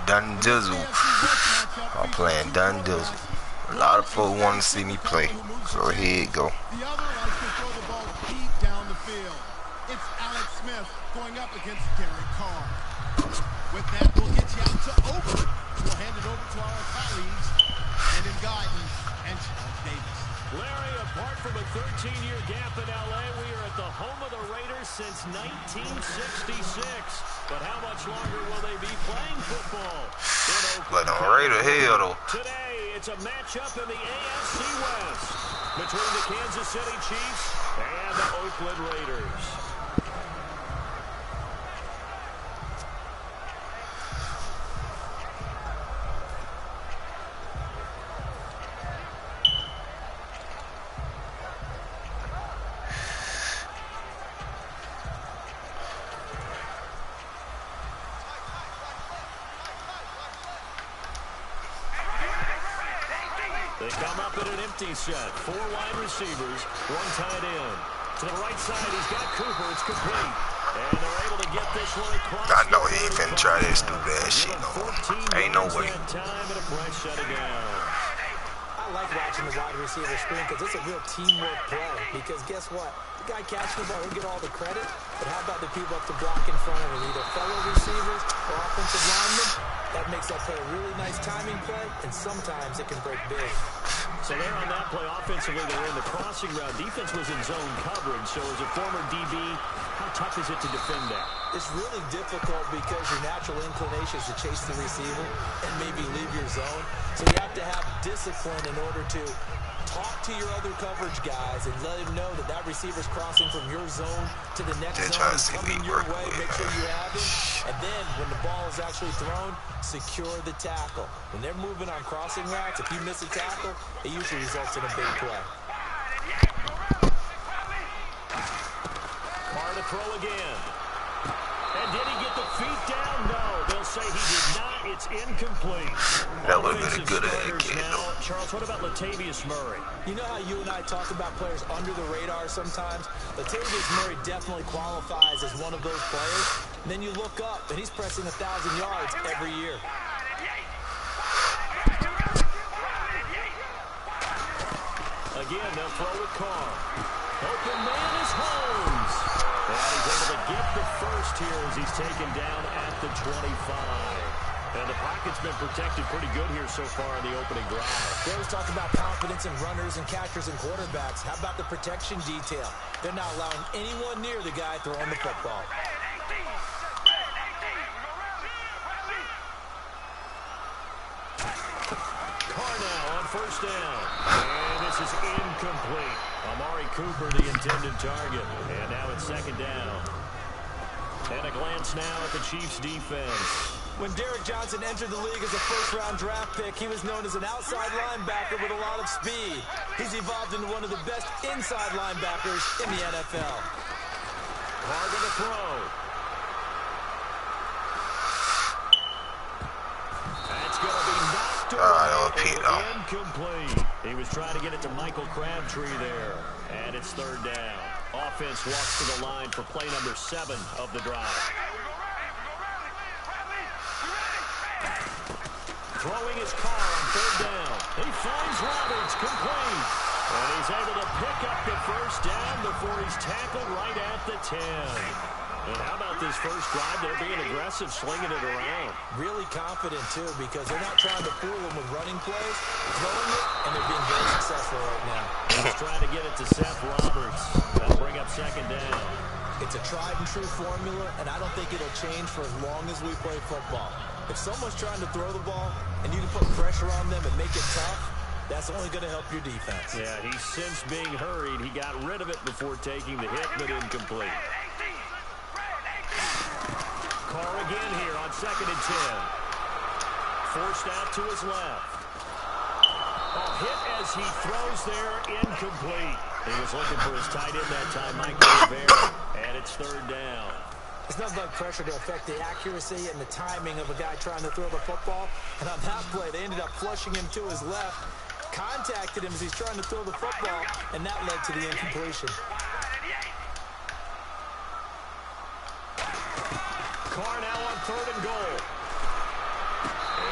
Dun Dizzle. I'm playing Dun Dizzle. A lot of folks want to see me play, so here you go. The other likes to throw the ball deep down the field. It's Alex Smith going up against Derek Carr. With that, we'll get you out to Oakland. We'll hand it over to our colleagues, Brandon Guyton and Charles Davis. Larry, apart from a 13-year gap in L.A., we are at the home of the Raiders since 1966. But how much longer will they be playing football? But the Raider here, though. Today, it's a matchup in the AFC West between the Kansas City Chiefs and the Oakland Raiders. They come up in an empty set. 4 wide receivers, 1 tight end. To the right side, he's got Cooper. It's complete. And they're able to get this one across. I know he ain't finna try this stupid ass shit no more. Ain't no way. Time and a press shut it down. I like watching the wide receiver screen because it's a real teamwork play. Because guess what? The guy catching the ball, he'll get all the credit. But how about the people up to block in front of him? Either fellow receivers or offensive linemen. That makes that play a really nice timing play, and sometimes it can break big. So there on that play, offensively, they were in the crossing route. Defense was in zone coverage. So as a former DB, how tough is it to defend that? It's really difficult because your natural inclination is to chase the receiver and maybe leave your zone. So you have to have discipline in order to talk to your other coverage guys and let them know that that receiver's crossing from your zone to the next zone, coming your way, make sure you have him. And then when the ball is actually thrown, secure the tackle. When they're moving on crossing routes, if you miss a tackle, it usually results in a big play. Carr to throw again. And did he get the feet down? No, they'll say he did not. It's incomplete. That would have been a good kid. Now, Charles, what about Latavius Murray? You know how you and I talk about players under the radar sometimes? Latavius Murray definitely qualifies as one of those players. And then you look up, and he's pressing 1,000 yards every year. Again, they'll throw with Carr. Open man is Holmes. And he's able to get the first here as he's taken down at the 25. And the pocket's been protected pretty good here so far in the opening drive. We always talk about confidence in runners and catchers and quarterbacks. How about the protection detail? They're not allowing anyone near the guy throwing the football. Carr now on first down. And this is incomplete. Amari Cooper, the intended target. And now it's second down. And a glance now at the Chiefs' defense. When Derek Johnson entered the league as a first-round draft pick, he was known as an outside linebacker with a lot of speed. He's evolved into one of the best inside linebackers in the NFL. Carr to the throw. That's going to be knocked away and incomplete. He was trying to get it to Michael Crabtree there. And it's third down. Offense walks to the line for play number 7 of the drive. Throwing his Carr on third down. He finds Roberts, complete. And he's able to pick up the first down before he's tackled right at the 10. And how about this first drive? They're being aggressive, slinging it around. Really confident, too, because they're not trying to fool them with running plays, throwing it, and they're being very successful right now. He's trying to get it to Seth Roberts. That'll bring up second down. It's a tried-and-true formula, and I don't think it'll change for as long as we play football. If someone's trying to throw the ball and you can put pressure on them and make it tough, that's only going to help your defense. Yeah, he's since being hurried. He got rid of it before taking the hit, but incomplete. Carr again here on 2nd and 10. Forced out to his left. A hit as he throws there, incomplete. He was looking for his tight end that time, Mike Rivera, and it's third down. It's nothing like pressure to affect the accuracy and the timing of a guy trying to throw the football. And on that play, they ended up flushing him to his left, contacted him as he's trying to throw the football, and that led to the incompletion. Carr now on 3rd and goal.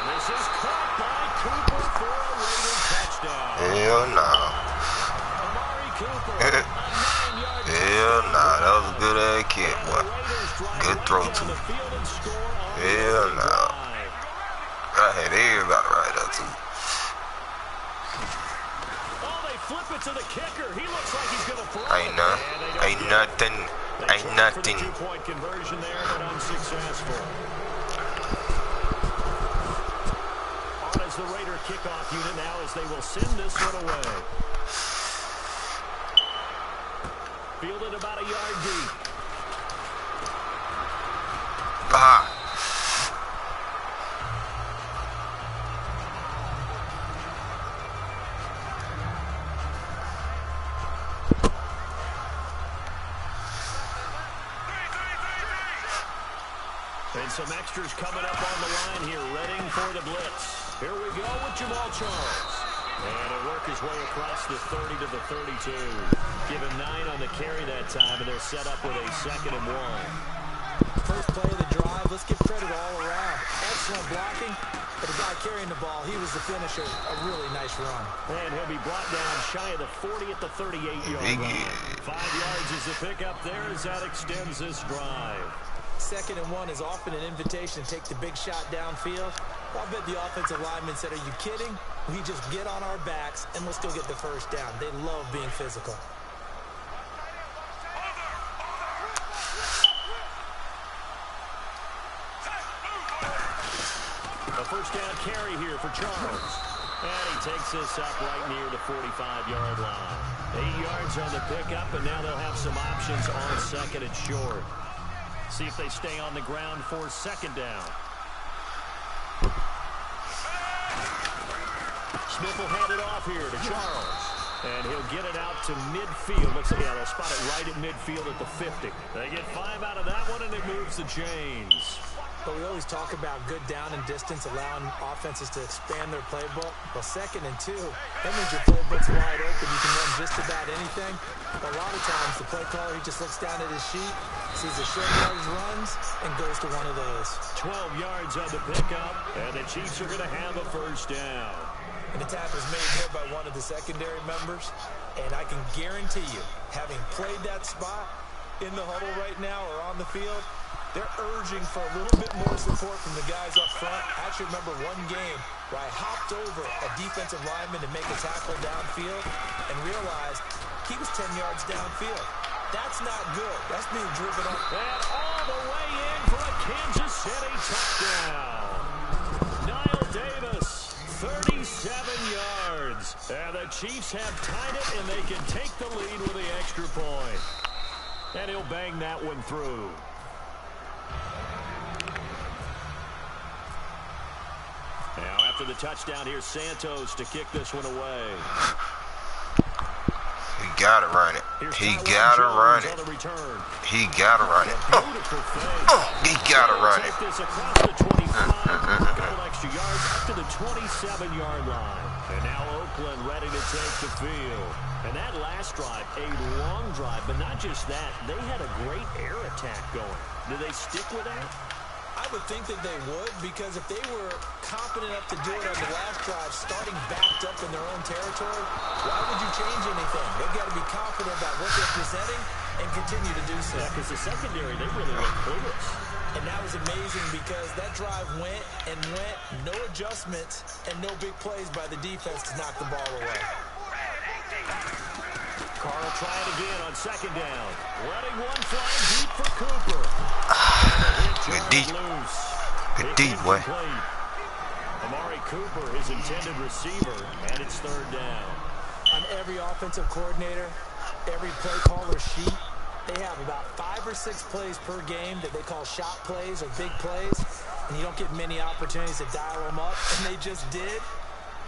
This is caught by Cooper for a Raider touchdown. Hell no. Amari Cooper, a 9-yard Hell no. That was a good ass kick, boy. Good throw, too. Hell no. I had everybody right there, too. Oh, they flip it to the kicker. He looks like he's going to throw Ain't none. Ain't nothing. Ain't nothing. Two-point conversion there, but unsuccessful. On as the Raider kickoff unit now as they will send this one away. Fielded about a yard deep. Ah. And some extras coming up on the line here, readying for the blitz. Here we go with Jamal Charles. And he'll work his way across the 30 to the 32. Give him 9 on the carry that time, and they're set up with a 2nd and 1. First play of the drive, let's give credit all around. Excellent blocking, but the guy carrying the ball, he was the finisher. A really nice run. And he'll be brought down shy of the 40 at the 38-yard line. 5 yards is the pickup there as that extends this drive. 2nd and 1 is often an invitation to take the big shot downfield. I'll bet the offensive lineman said, are you kidding? We just get on our backs and let's go get the first down. They love being physical. A first down carry here for Charles. And he takes this up right near the 45-yard line. 8 yards on the pickup, and now they'll have some options on 2nd and short. See if they stay on the ground for 2nd down. Smith will hand it off here to Charles. And he'll get it out to midfield. Looks like, yeah, they'll spot it right at midfield at the 50. They get 5 out of that one, and it moves the chains. But we always talk about good down and distance, allowing offenses to expand their playbook. Well, 2nd and 2, that means your playbook's wide open. You can run just about anything. A lot of times, the play caller, he just looks down at his sheet, sees the short yards runs, and goes to one of those. 12 yards on the pickup, and the Chiefs are going to have a first down. And the tackle was made there by one of the secondary members. And I can guarantee you, having played that spot in the huddle right now or on the field, they're urging for a little bit more support from the guys up front. I actually remember one game where I hopped over a defensive lineman to make a tackle downfield and realized he was 10 yards downfield. That's not good. That's being driven up. And all the way in for a Kansas City touchdown. Niall Davis, 37 yards. And the Chiefs have tied it, and they can take the lead with the extra point. And he'll bang that one through. Now, after the touchdown, here's Santos to kick this one away. He gotta run it. He gotta run it. He gotta run it. He gotta run it. This across the 25, a couple extra yards up to the 27-yard line. And now Oakland ready to take the field. And that last drive, a long drive, but not just that. They had a great air attack going. Do they stick with that? I would think that they would, because if they were confident enough to do it on the last drive, starting backed up in their own territory, why would you change anything? They've got to be confident about what they're presenting and continue to do so. Yeah, because the secondary, they really went clueless. And that was amazing because that drive went and went, no adjustments, and no big plays by the defense to knock the ball away. Carr will try it again on 2nd down. Letting one fly deep for Cooper. Good deep. Good deep, boy. Amari Cooper, his intended receiver, and it's 3rd down. On every offensive coordinator, every play caller sheet, they have about 5 or 6 plays per game that they call shot plays or big plays, and you don't get many opportunities to dial them up, and they just did,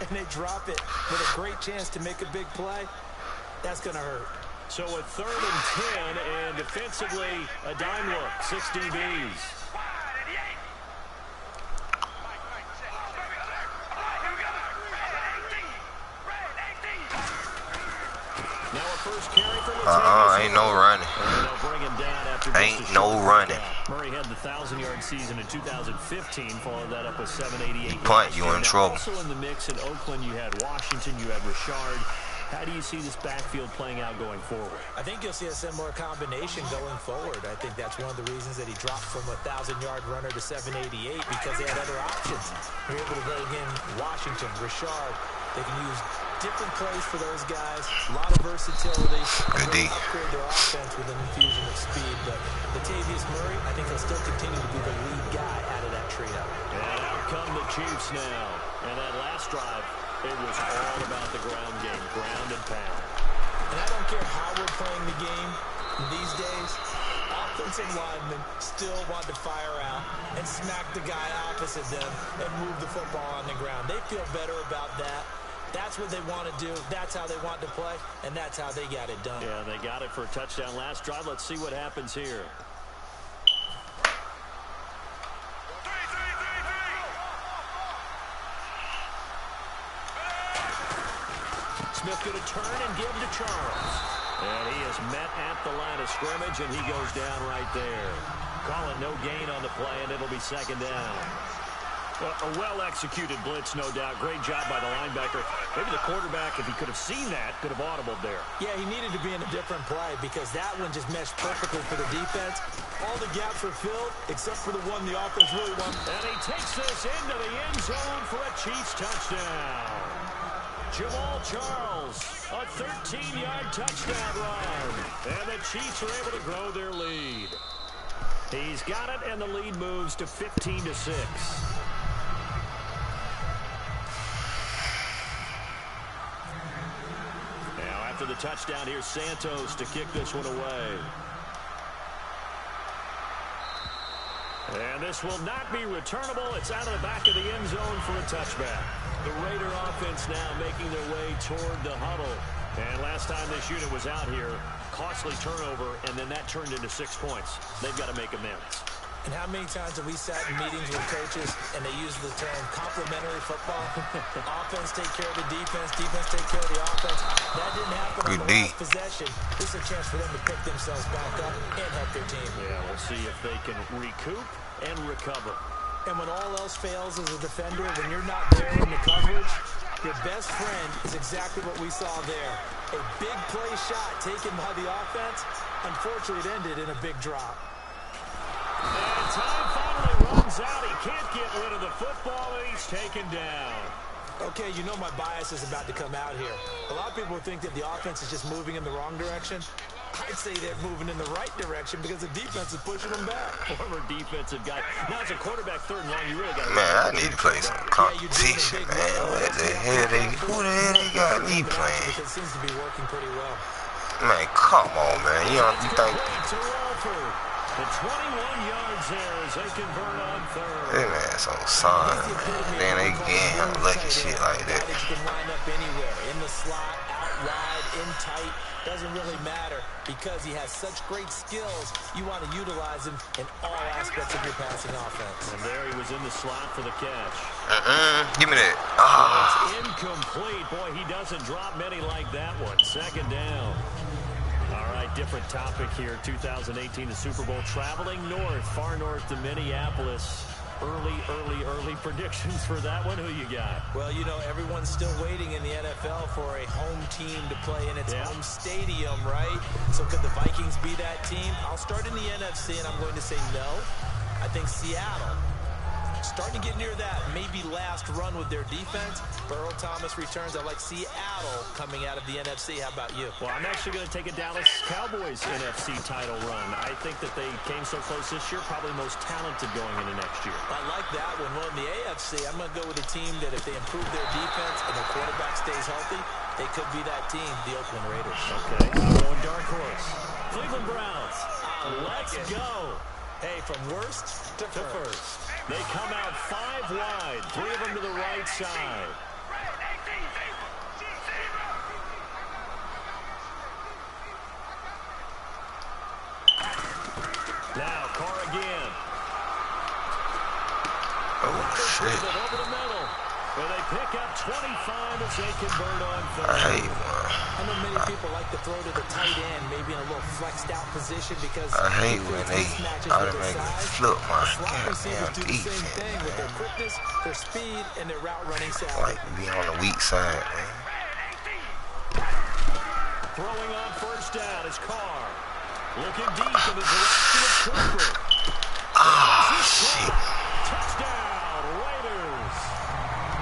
and they drop it with a great chance to make a big play. That's going to hurt. So a 3rd and 10, and defensively, a dime look, 6 DBs. Now a first carry for Ain't no running. Ain't no running. Murray had the 1,000-yard season in 2015. Followed that up with 788. Punt, you in trouble. Also in the mix in Oakland, you had Washington, you had Richard. How do you see this backfield playing out going forward? I think you'll see a similar combination going forward. I think that's one of the reasons that he dropped from a 1,000-yard runner to 788 because they had other options. They're able to bring in Washington, Richard. They can use different plays for those guys. A lot of versatility. Good D. Upgrade their offense with an infusion of speed. But Latavius Murray, I think he'll still continue to be the lead guy out of that trio. And out come the Chiefs now. And that last drive, it was all about the ground game, ground and pound. And I don't care how we're playing the game these days, offensive linemen still want to fire out and smack the guy opposite them and move the football on the ground. They feel better about that. That's what they want to do. That's how they want to play, and that's how they got it done. Yeah, they got it for a touchdown last drive. Let's see what happens here. Smith going to turn and give to Charles. And he is met at the line of scrimmage, and he goes down right there. Call it no gain on the play, and it'll be second down. Well, a well-executed blitz, no doubt. Great job by the linebacker. Maybe the quarterback, if he could have seen that, could have audibled there. Yeah, he needed to be in a different play because that one just meshed perfectly for the defense. All the gaps were filled except for the one the offense really wanted. And he takes this into the end zone for a Chiefs touchdown. Jamal Charles, a 13-yard touchdown run. And the Chiefs are able to grow their lead. He's got it, and the lead moves to 15-6. Now, after the touchdown, here's Santos to kick this one away. And this will not be returnable. It's out of the back of the end zone for a touchback. The Raider offense now making their way toward the huddle. And last time this unit was out here, costly turnover, and then that turned into 6 points. They've got to make amends. And how many times have we sat in meetings with coaches and they use the term complementary football? Offense take care of the defense, defense take care of the offense. That didn't happen on the last possession. This is a chance for them to pick themselves back up and help their team. Yeah, we'll see if they can recoup and recover. And when all else fails as a defender, when you're not there in the coverage, your best friend is exactly what we saw there. A big play shot taken by the offense. Unfortunately, it ended in a big drop. And time finally runs out. He can't get rid of the football, and he's taken down. Okay, you know my bias is about to come out here. A lot of people think that the offense is just moving in the wrong direction. I'd say they're moving in the right direction because the defense is pushing them back. Former defensive guy. Now, as a quarterback, third and long, you really got to... Man, I need to play some competition, man. Who the hell they got me playing? It seems to be working pretty well. Man, come on, man. You think... The 21 yards there as they convert on third. This man's on sign, man. Then they get him lucky shit like that. You can line up anywhere, in the slot, out wide, in tight. Doesn't really matter because he has such great skills. You want to utilize him in all aspects of your passing offense. And there he was in the slot for the catch. Give me that. It's incomplete. Boy, he doesn't drop many like that one. Second down. All right, different topic here. 2018, the Super Bowl, traveling north, far north to Minneapolis. Early predictions for that one. Who you got? Well, you know, everyone's still waiting in the NFL for a home team to play in its home stadium, right? So could the Vikings be that team? I'll start in the NFC, and I'm going to say no. I think Seattle. Starting to get near that maybe last run with their defense. Earl Thomas returns. I like Seattle coming out of the NFC. How about you? Well, I'm actually going to take a Dallas Cowboys NFC title run. I think that they came so close this year, probably most talented going into next year. I like that one. Well, in the AFC, I'm going to go with a team that if they improve their defense and their quarterback stays healthy, they could be that team, the Oakland Raiders. Okay, I'm going dark horse. Cleveland Browns. Let's go. Hey, from worst to first. They come out 5 wide, 3 of them to the right side. Now, Carr again. Oh, shit. Over the middle. Well, they pick up 25 as they convert on third. I hate one. I know many people like to throw to the tight end, maybe in a little flexed out position because I hate when they automatically flip my receivers do the defense. same thing with their quickness, their speed, and their route running savvy. Like be on the weak side, man. Throwing on first down is Carr. Looking deep in the direction of Cooper. Ah, shit. Touchdown, Raiders.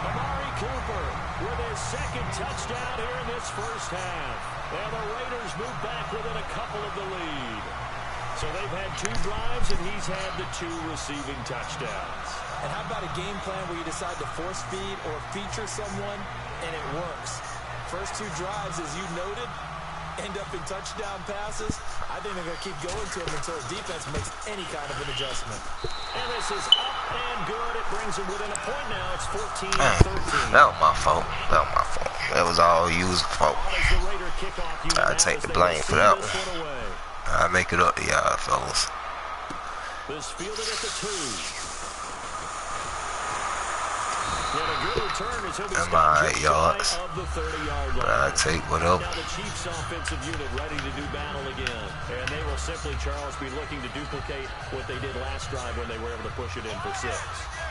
Amari Cooper with his second touchdown here in this first half. And the Raiders move back within a couple of the lead. So they've had 2 drives, and he's had the 2 receiving touchdowns. And how about a game plan where you decide to force feed or feature someone, and it works? First 2 drives, as you noted, end up in touchdown passes. I think they're going to keep going to him until the defense makes any kind of an adjustment. And this is up and good. It brings him within a point now. It's 14-13. That was my fault. That was all U's fault. I take the blame for that one. I make it up to y'all, fellas. This fielded at the 2. And a good return as he'll be stopped just yards. Of the 30-yard line. I take what up. Now the Chiefs offensive unit ready to do battle again. And they will simply, Charles, be looking to duplicate what they did last drive when they were able to push it in for 6.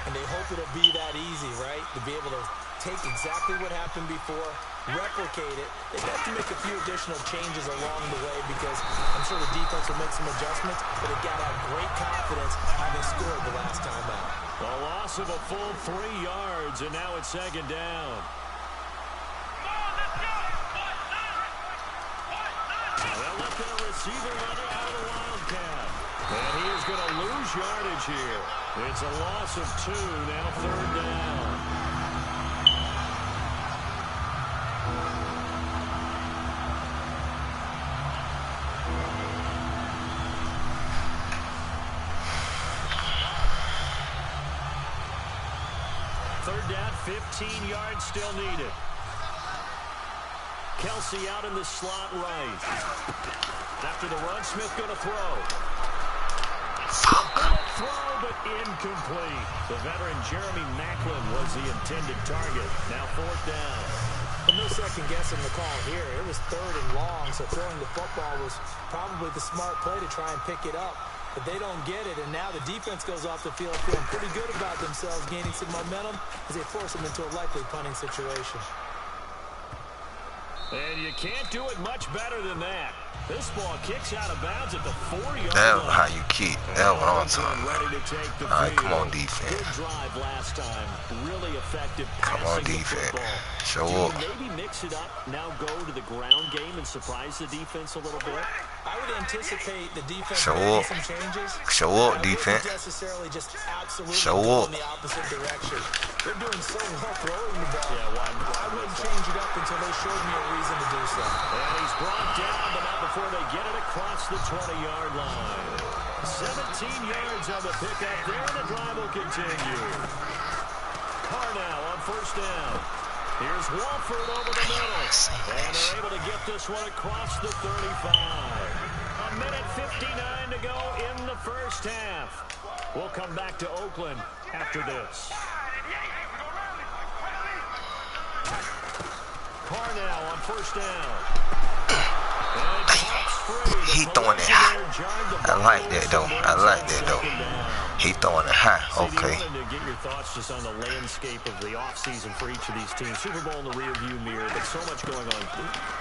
And they hope it'll be that easy, right? To be able to take exactly what happened before, replicate it. They have to make a few additional changes along the way because I'm sure the defense will make some adjustments, but they've got to have great confidence having scored the last time out. A loss of a full 3 yards, and now it's 2nd down. They'll let their receiver run it out of the Wildcat. And he is going to lose yardage here. It's a loss of 2, now 3rd down. Third down, 15 yards still needed. Kelsey out in the slot right. After the run, Smith going to throw. Throw, but incomplete. The veteran Jeremy Maclin was the intended target. Now 4th down. Well, no second guessing the call here. It was 3rd and long, so throwing the football was probably the smart play to try and pick it up. But they don't get it, and now the defense goes off the field feeling pretty good about themselves, gaining some momentum as they force them into a likely punting situation. And you can't do it much better than that. This ball kicks out of bounds at the 4-yard line. That's how you kick. That's what I'm talking about. All right, come on, defense. Good drive last time. Really effective passing. Come on, defense. Show up. Maybe mix it up, now go to the ground game and surprise the defense a little bit? I would anticipate the defense Show up. some changes. Show up, defense. Necessarily just absolutely show up. In the opposite direction. They're doing so well throwing the ball. Yeah, I wouldn't change it up until they showed me a reason to do so. And he's brought down, but not before they get it across the 20-yard line. 17 yards on the pickup there, and the drive will continue. Carr now on first down. Here's Walford over the middle. And they're able to get this one across the 35. A minute 59 to go in the first half. We'll come back to Oakland after this. Carr now on first down. He throwing it high. I like that though. He throwing it high. Okay. I wanted to get your thoughts just on the landscape of the offseason for each of these teams. Super Bowl in the rearview mirror, but so much going on.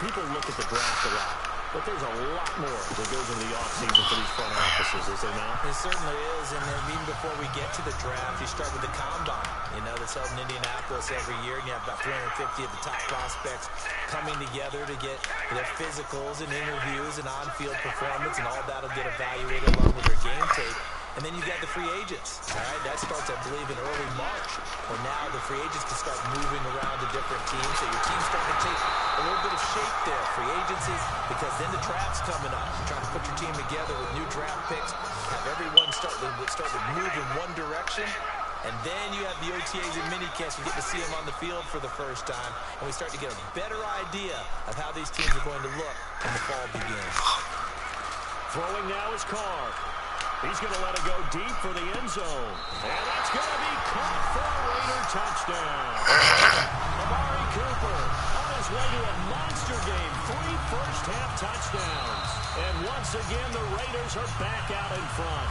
People look at the draft a lot, but there's a lot more that goes into the offseason for these front offices, is there not? It certainly is, and then even before we get to the draft, you start with the combine. You know, that's held in Indianapolis every year, and you have about 350 of the top prospects coming together to get their physicals and interviews and on-field performance, and all that'll get evaluated along with their game tape. And then you've got the free agents, all right? That starts, I believe, in early March, where now the free agents can start moving around to different teams. So your team's starting to take a little bit of shape there, free agencies, because then the draft's coming up. You're trying to put your team together with new draft picks, have everyone start to move in one direction. And then you have the OTAs and minicamps. You get to see them on the field for the first time. And we start to get a better idea of how these teams are going to look when the fall begins. Throwing now is Carr. He's going to let it go deep for the end zone. And that's going to be caught for a Raider touchdown. Amari Cooper on his way to a monster game. 3 first-half touchdowns. And once again, the Raiders are back out in front.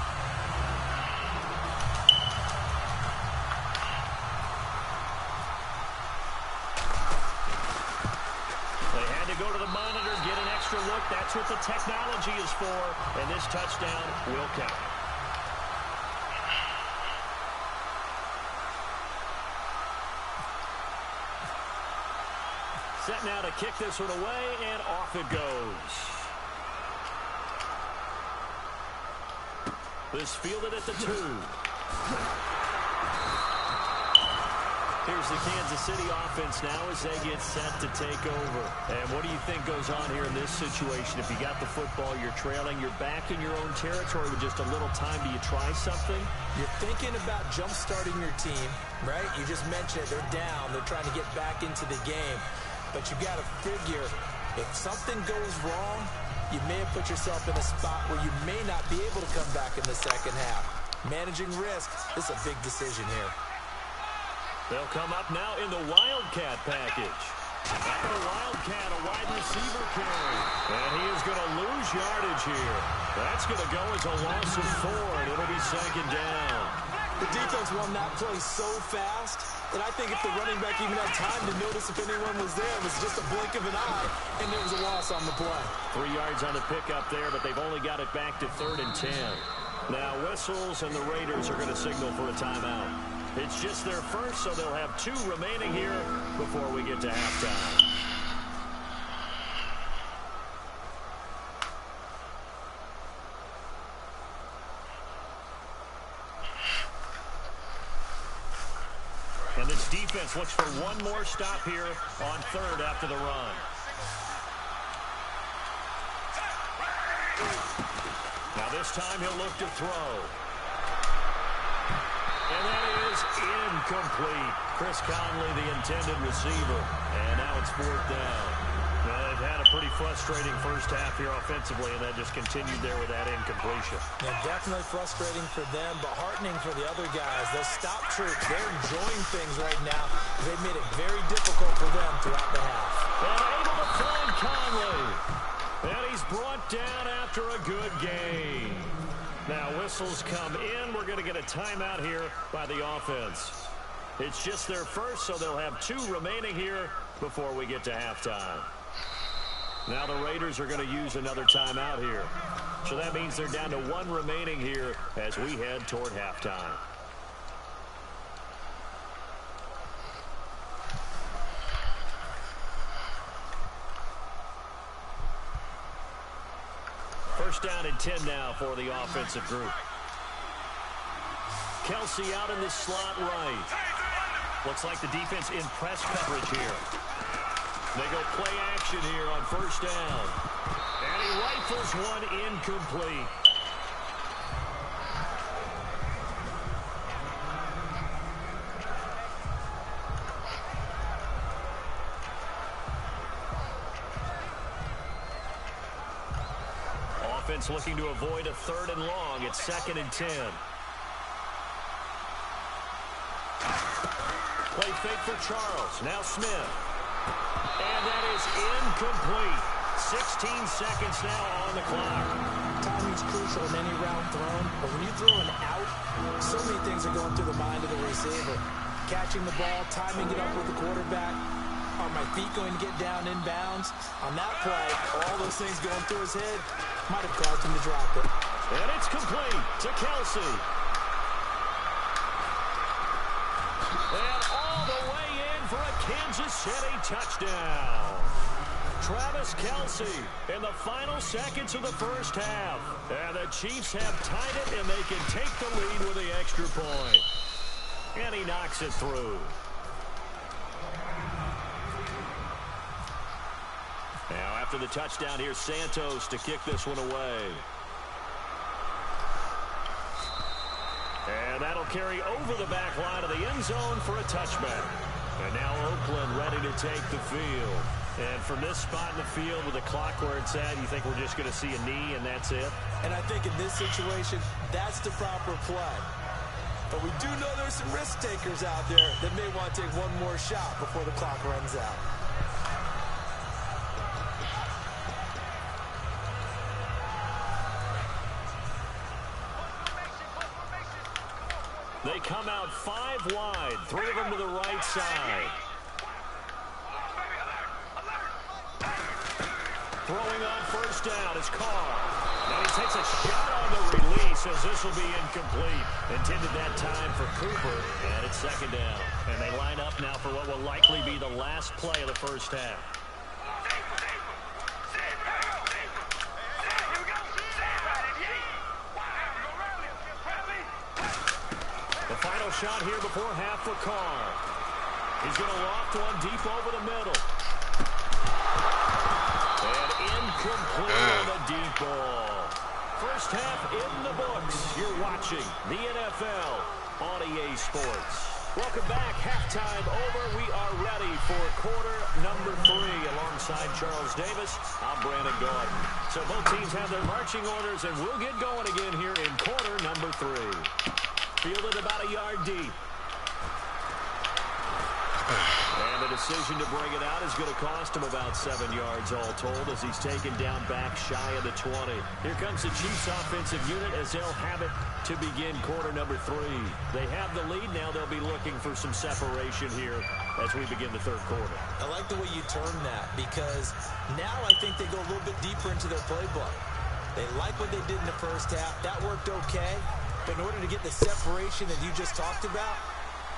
They had to go to the monitor, get an extra look. That's what the technology is for. And this touchdown will count. Set now to kick this one away, and off it goes. This fielded at the 2. Here's the Kansas City offense now as they get set to take over. And what do you think goes on here in this situation? If you got the football, you're trailing, you're back in your own territory with just a little time. Do you try something? You're thinking about jump-starting your team, right? You just mentioned it. They're down. They're trying to get back into the game. But you got to figure, if something goes wrong, you may have put yourself in a spot where you may not be able to come back in the second half. Managing risk is a big decision here. They'll come up now in the Wildcat package. After the Wildcat, a wide receiver carry. And he is going to lose yardage here. That's going to go as a loss of 4, and it'll be second down. The defense won that play so fast that I think if the running back even had time to notice if anyone was there, it was just a blink of an eye, and there was a loss on the play. 3 yards on the pickup there, but they've only got it back to 3rd and 10. Now whistles, and the Raiders are going to signal for a timeout. It's just their first, so they'll have 2 remaining here before we get to halftime. And this defense looks for one more stop here on 3rd after the run. Now this time he'll look to throw. And that is incomplete. Chris Conley, the intended receiver. And now it's 4th down. Now, they've had a pretty frustrating first half here offensively, and that just continued there with that incompletion. Yeah, definitely frustrating for them, but heartening for the other guys. Those stop troops, they're enjoying things right now. They've made it very difficult for them throughout the half. And able to find Conley. And he's brought down after a good game. Now whistles come in. We're going to get a timeout here by the offense. It's just their first, so they'll have 2 remaining here before we get to halftime. Now the Raiders are going to use another timeout here. So that means they're down to 1 remaining here as we head toward halftime. First down and 10 now for the offensive group. Kelsey out in the slot right. Looks like the defense in press coverage here. They go play action here on first down. And he rifles one incomplete. Offense looking to avoid a 3rd and long. It's 2nd and 10. Play fake for Charles. Now Smith. And that is incomplete. 16 seconds now on the clock. Timing's crucial in any round thrown, but when you throw an out, so many things are going through the mind of the receiver. Catching the ball, timing it up with the quarterback. Are my feet going to get down in bounds? On that play, all those things going through his head might have caused him to drop it. And it's complete to Kelsey. And all the way in for a Kansas City touchdown. Travis Kelsey in the final seconds of the first half. And the Chiefs have tied it, and they can take the lead with the extra point. And he knocks it through. Now after the touchdown, here's Santos to kick this one away. And that'll carry over the back line of the end zone for a touchback. And now Oakland ready to take the field. And from this spot in the field with the clock where it's at, you think we're just going to see a knee and that's it? And I think in this situation, that's the proper play. But we do know there's some risk takers out there that may want to take one more shot before the clock runs out. They come out 5 wide, 3 of them to the right side. Throwing on first down is Carr. Now he takes a shot on the release as this will be incomplete. Intended that time for Cooper, and it's second down. And they line up now for what will likely be the last play of the first half. The final shot here before half for Carr. He's going to loft one deep over the middle. And incomplete on the deep ball. First half in the books. You're watching the NFL on EA Sports. Welcome back. Halftime over. We are ready for quarter number 3. Alongside Charles Davis, I'm Brandon Gordon. So both teams have their marching orders, and we'll get going again here in quarter number 3. Fielded about a yard deep. And the decision to bring it out is going to cost him about 7 yards all told as he's taken down back shy of the 20. Here comes the Chiefs offensive unit as they'll have it to begin quarter number 3. They have the lead now. They'll be looking for some separation here as we begin the third quarter. I like the way you term that because now I think they go a little bit deeper into their playbook. They like what they did in the first half. That worked okay. But in order to get the separation that you just talked about,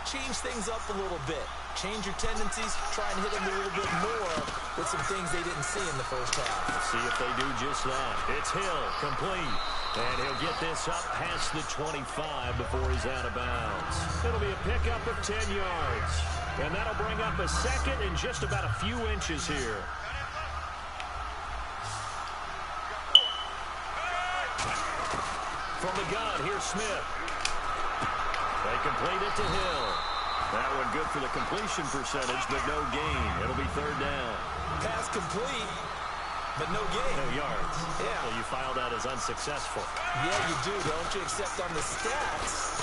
change things up a little bit. Change your tendencies, try and hit them a little bit more with some things they didn't see in the first half. Let's see if they do just that. It's Hill, complete. And he'll get this up past the 25 before he's out of bounds. It'll be a pickup of 10 yards. And that'll bring up a second and just about a few inches here. From the gun, here's Smith. They complete it to Hill. That one good for the completion percentage, but no gain. It'll be third down. Pass complete, but no gain. No yards. Yeah. Well, you file that as unsuccessful. Yeah, you do, don't you? Except on the stats.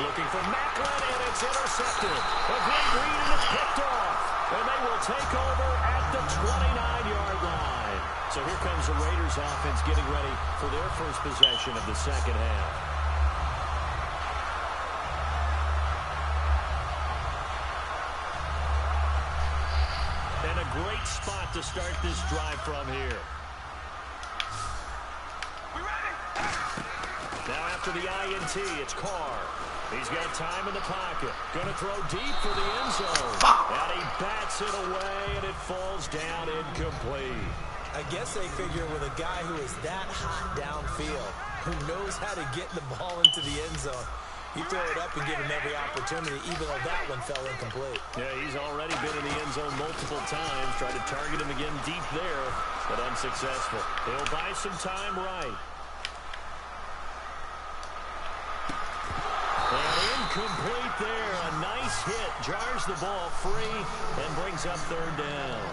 Looking for Macklin, and it's intercepted. A great read, and it's picked off. And they will take over at the 29-yard line. So here comes the Raiders offense getting ready for their first possession of the second half. And a great spot to start this drive from here. Now after the INT, it's Carr. He's got time in the pocket. Going to throw deep for the end zone. And he bats it away, and it falls down incomplete. I guess they figure with a guy who is that hot downfield, who knows how to get the ball into the end zone, you throw it up and give him every opportunity, even though that one fell incomplete. Yeah, he's already been in the end zone multiple times. Tried to target him again deep there, but unsuccessful. He'll buy some time right. And incomplete there. A nice hit. Jars the ball free and brings up third down.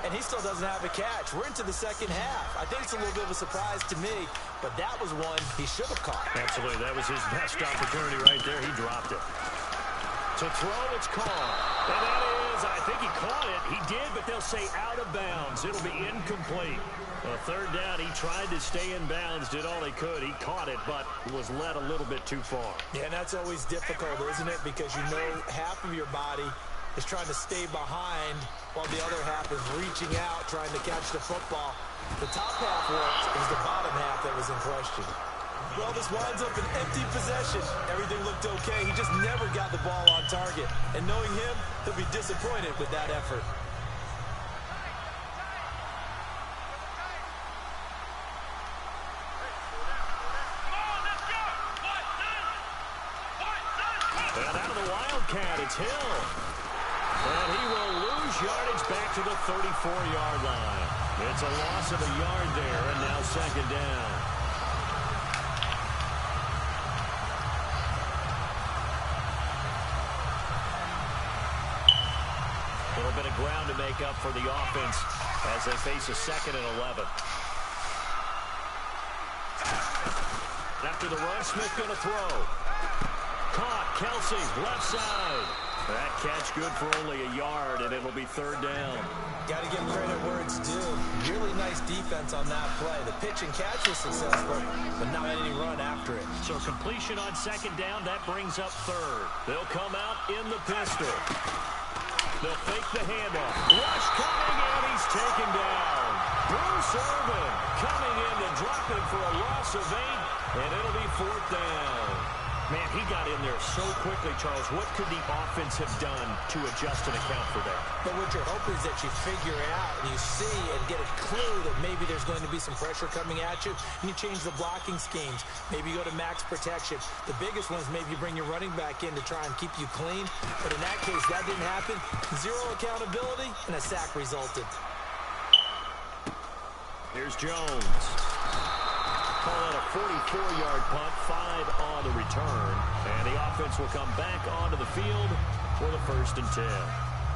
And he still doesn't have a catch. We're into the second half. I think it's a little bit of a surprise to me, but that was one he should have caught. Absolutely. That was his best opportunity right there. He dropped it. To throw, it's Carr. And that is, I think he caught it. He did, but they'll say out of bounds. It'll be incomplete. Third down, he tried to stay in bounds, did all he could. He caught it, but was led a little bit too far. Yeah, and that's always difficult, isn't it? Because you know half of your body is trying to stay behind while the other half is reaching out, trying to catch the football. The top half worked. It was the bottom half that was in question. Well, this winds up an empty possession. Everything looked okay. He just never got the ball on target. And knowing him, he'll be disappointed with that effort. And out of the Wildcat, it's Hill. And he will lose yardage back to the 34-yard line. It's a loss of a yard there, and now second down. A little bit of ground to make up for the offense as they face a 2nd and 11. After the run, Smith going to throw. Kelsey, left side. That catch good for only a yard, and it'll be 3rd down. Got to give credit where it's due. Really nice defense on that play. The pitch and catch was successful, but not any run after it. So completion on 2nd down, that brings up 3rd. They'll come out in the pistol. They'll fake the handoff. Rush coming, and he's taken down. Bruce Irvin coming in to drop him for a loss of 8, and it'll be 4th down. Man, he got in there so quickly, Charles. What could the offense have done to adjust and account for that? But what you're hoping is that you figure it out and you see and get a clue that maybe there's going to be some pressure coming at you, and you change the blocking schemes. Maybe you go to max protection. The biggest one is maybe you bring your running back in to try and keep you clean. But in that case, that didn't happen. 0 accountability, and a sack resulted. Here's Jones. Call that a 44-yard punt, 5 on the return. And the offense will come back onto the field for the 1st and 10.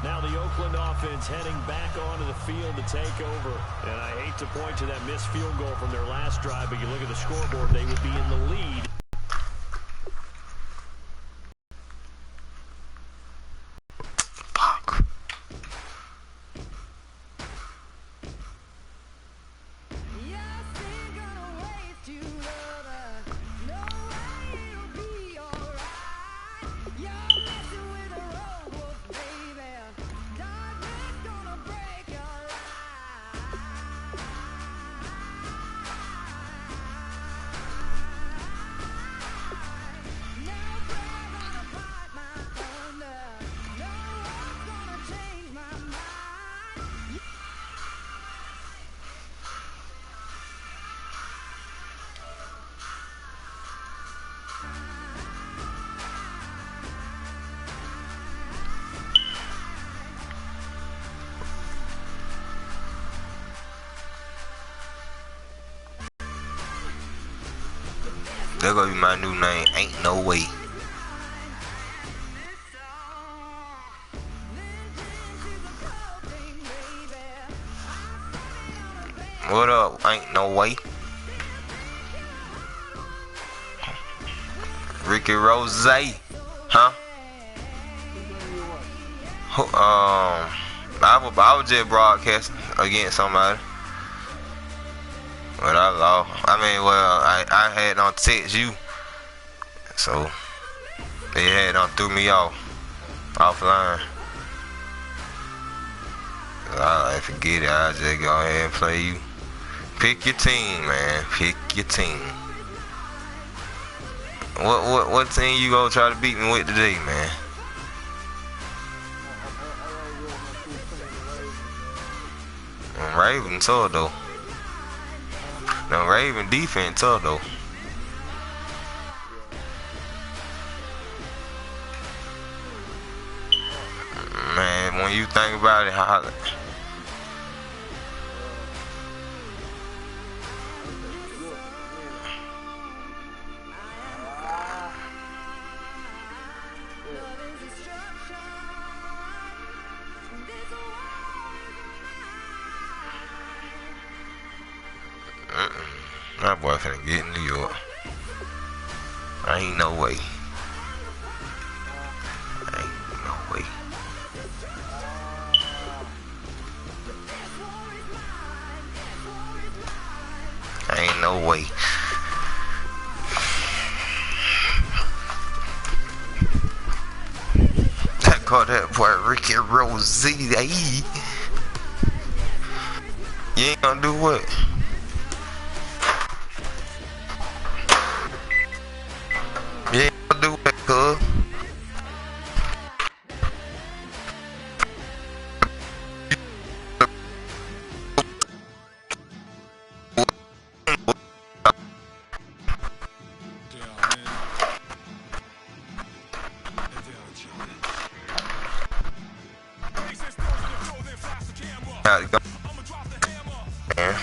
Now the Oakland offense heading back onto the field to take over. And I hate to point to that missed field goal from their last drive, but you look at the scoreboard, they would be in the lead. That gonna be my new name. Ain't no way. What up? Ain't no way. Ricky Rose, huh? I was just broadcasting against somebody. But I lost. I mean, well, I had on text you, so they had on threw me offline. I forget it. I just go ahead and play you. Pick your team, man. Pick your team. What team you gonna try to beat me with today, man? Raven tough though. The Raven defense tough though. Man, when you think about it, how my boy finna get in New York. Ain't no way. Ain't no way. Ain't no way. I caught that boy Ricky Rose. You ain't gonna do what? You ain't gonna do it, cuz. How'd it go? Man.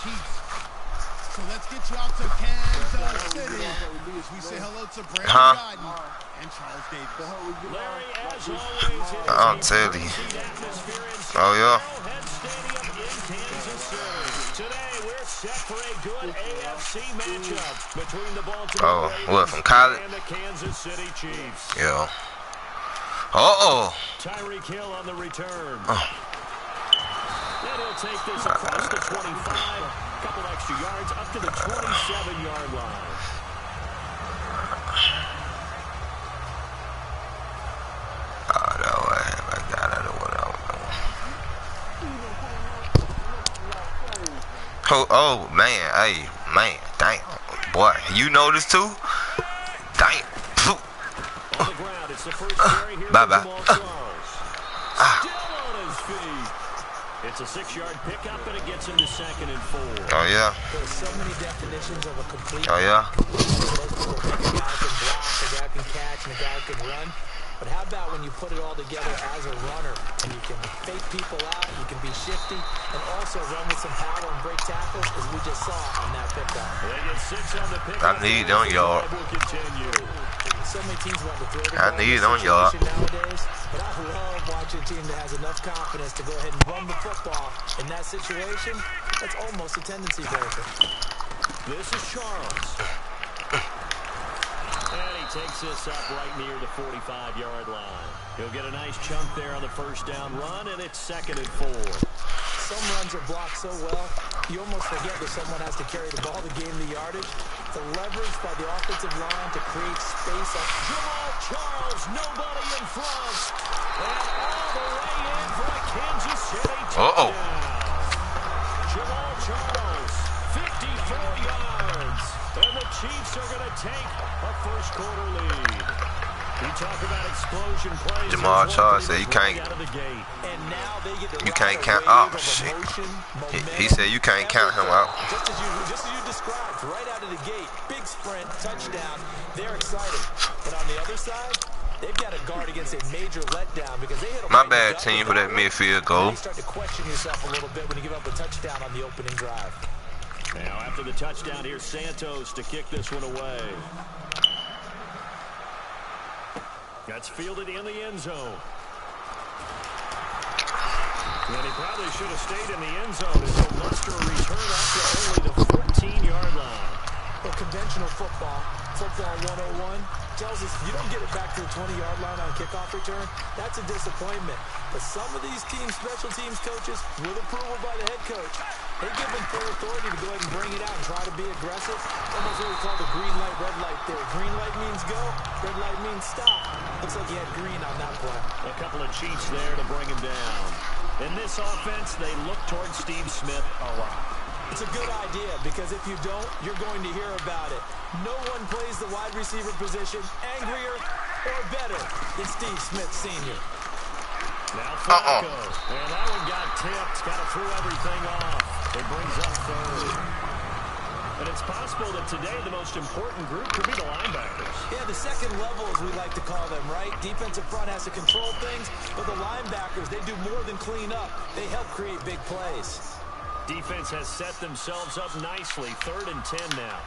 Chiefs. So let's get you out to Kansas City. We say hello to Brandon Guyton and Charles Davis. Larry, as always, I'll tell you. Oh, yeah. Today we're set for a good AFC matchup between the Baltimore what, from college? and the Kansas City Chiefs. Yeah. Uh-oh. Tyreek Hill on the return. And he'll take this across the 25. Couple extra yards up to the 27-yard line. Oh, no way. I got it. Oh, man. Hey, man. Damn. Boy, you know this too? Damn. On the ground, it's the first carry here. Bye-bye. Still on his feet. It's a 6-yard pickup, and it gets him to 2nd and 4. Oh, yeah. There's so many definitions of a complete. Oh, yeah. Most people think a guy can block, a guy can catch, and a guy can run. But how about when you put it all together as a runner, and you can fake people out, you can be shifty, and also run with some power and break tackles, as we just saw on that pickup. They get 6 on the pickup. I need on y'all. So many teams want to throw the I ball need in on y'all. nowadays, but I love watching a team that has enough confidence to go ahead and run the football. In that situation, that's almost a tendency breaker. This is Charles. And he takes this up right near the 45-yard line. He'll get a nice chunk there on the first down run, and it's 2nd and 4. Some runs are blocked so well, you almost forget that someone has to carry the ball to gain the yardage. The leverage by the offensive line to create space up. Jamal Charles, nobody in front. And all the way in for a Kansas City touchdown. Jamal Charles, 54 yards. And the Chiefs are going to take a first-quarter lead. We talk about explosion plays. Jamal Charles said you can't count. Oh, shit. He said you can't count him out. Just as you described, right out of the gate, big sprint, touchdown. They're excited. But on the other side, they've got to guard against a major letdown because they hit a My bad team for that midfield goal. You start to question yourself a little bit when you give up a touchdown on the opening drive. Now after the touchdown, here's Santos to kick this one away. That's fielded in the end zone. And he probably should have stayed in the end zone as he'll muster a return up to only the 14-yard line. Well, conventional football 101, tells us if you don't get it back to the 20-yard line on a kickoff return, that's a disappointment. But some of these teams, special teams coaches, with approval by the head coach, they give them full authority to go ahead and bring it out and try to be aggressive. Almost what we call the green light, red light theory. Green light means go, red light means stop. Looks like he had green on that play. A couple of Chiefs there to bring him down. In this offense, they look towards Steve Smith a lot. It's a good idea because if you don't, you're going to hear about it. No one plays the wide receiver position angrier or better than Steve Smith Sr. Now Flacco. And that one got tipped. Kind of threw everything off. It brings up 3rd. And it's possible that today the most important group could be the linebackers. Yeah, the second level, as we like to call them, right? Defensive front has to control things, but the linebackers, they do more than clean up. They help create big plays. Defense has set themselves up nicely. 3rd and 10 now.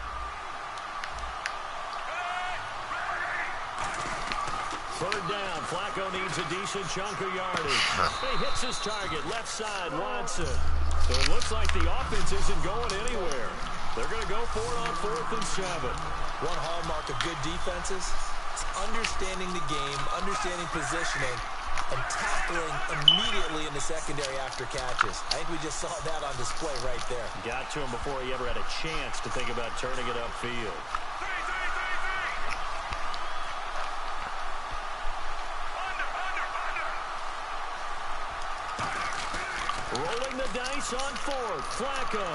Third down. Flacco needs a decent chunk of yardage. He hits his target. Left side, Watson. So it looks like the offense isn't going anywhere. They're going to go for it on 4th and 7. One hallmark of good defenses is understanding the game, understanding positioning, and tackling immediately in the secondary after catches. I think we just saw that on display right there. Got to him before he ever had a chance to think about turning it upfield. Rolling the dice on 4th. Flacco.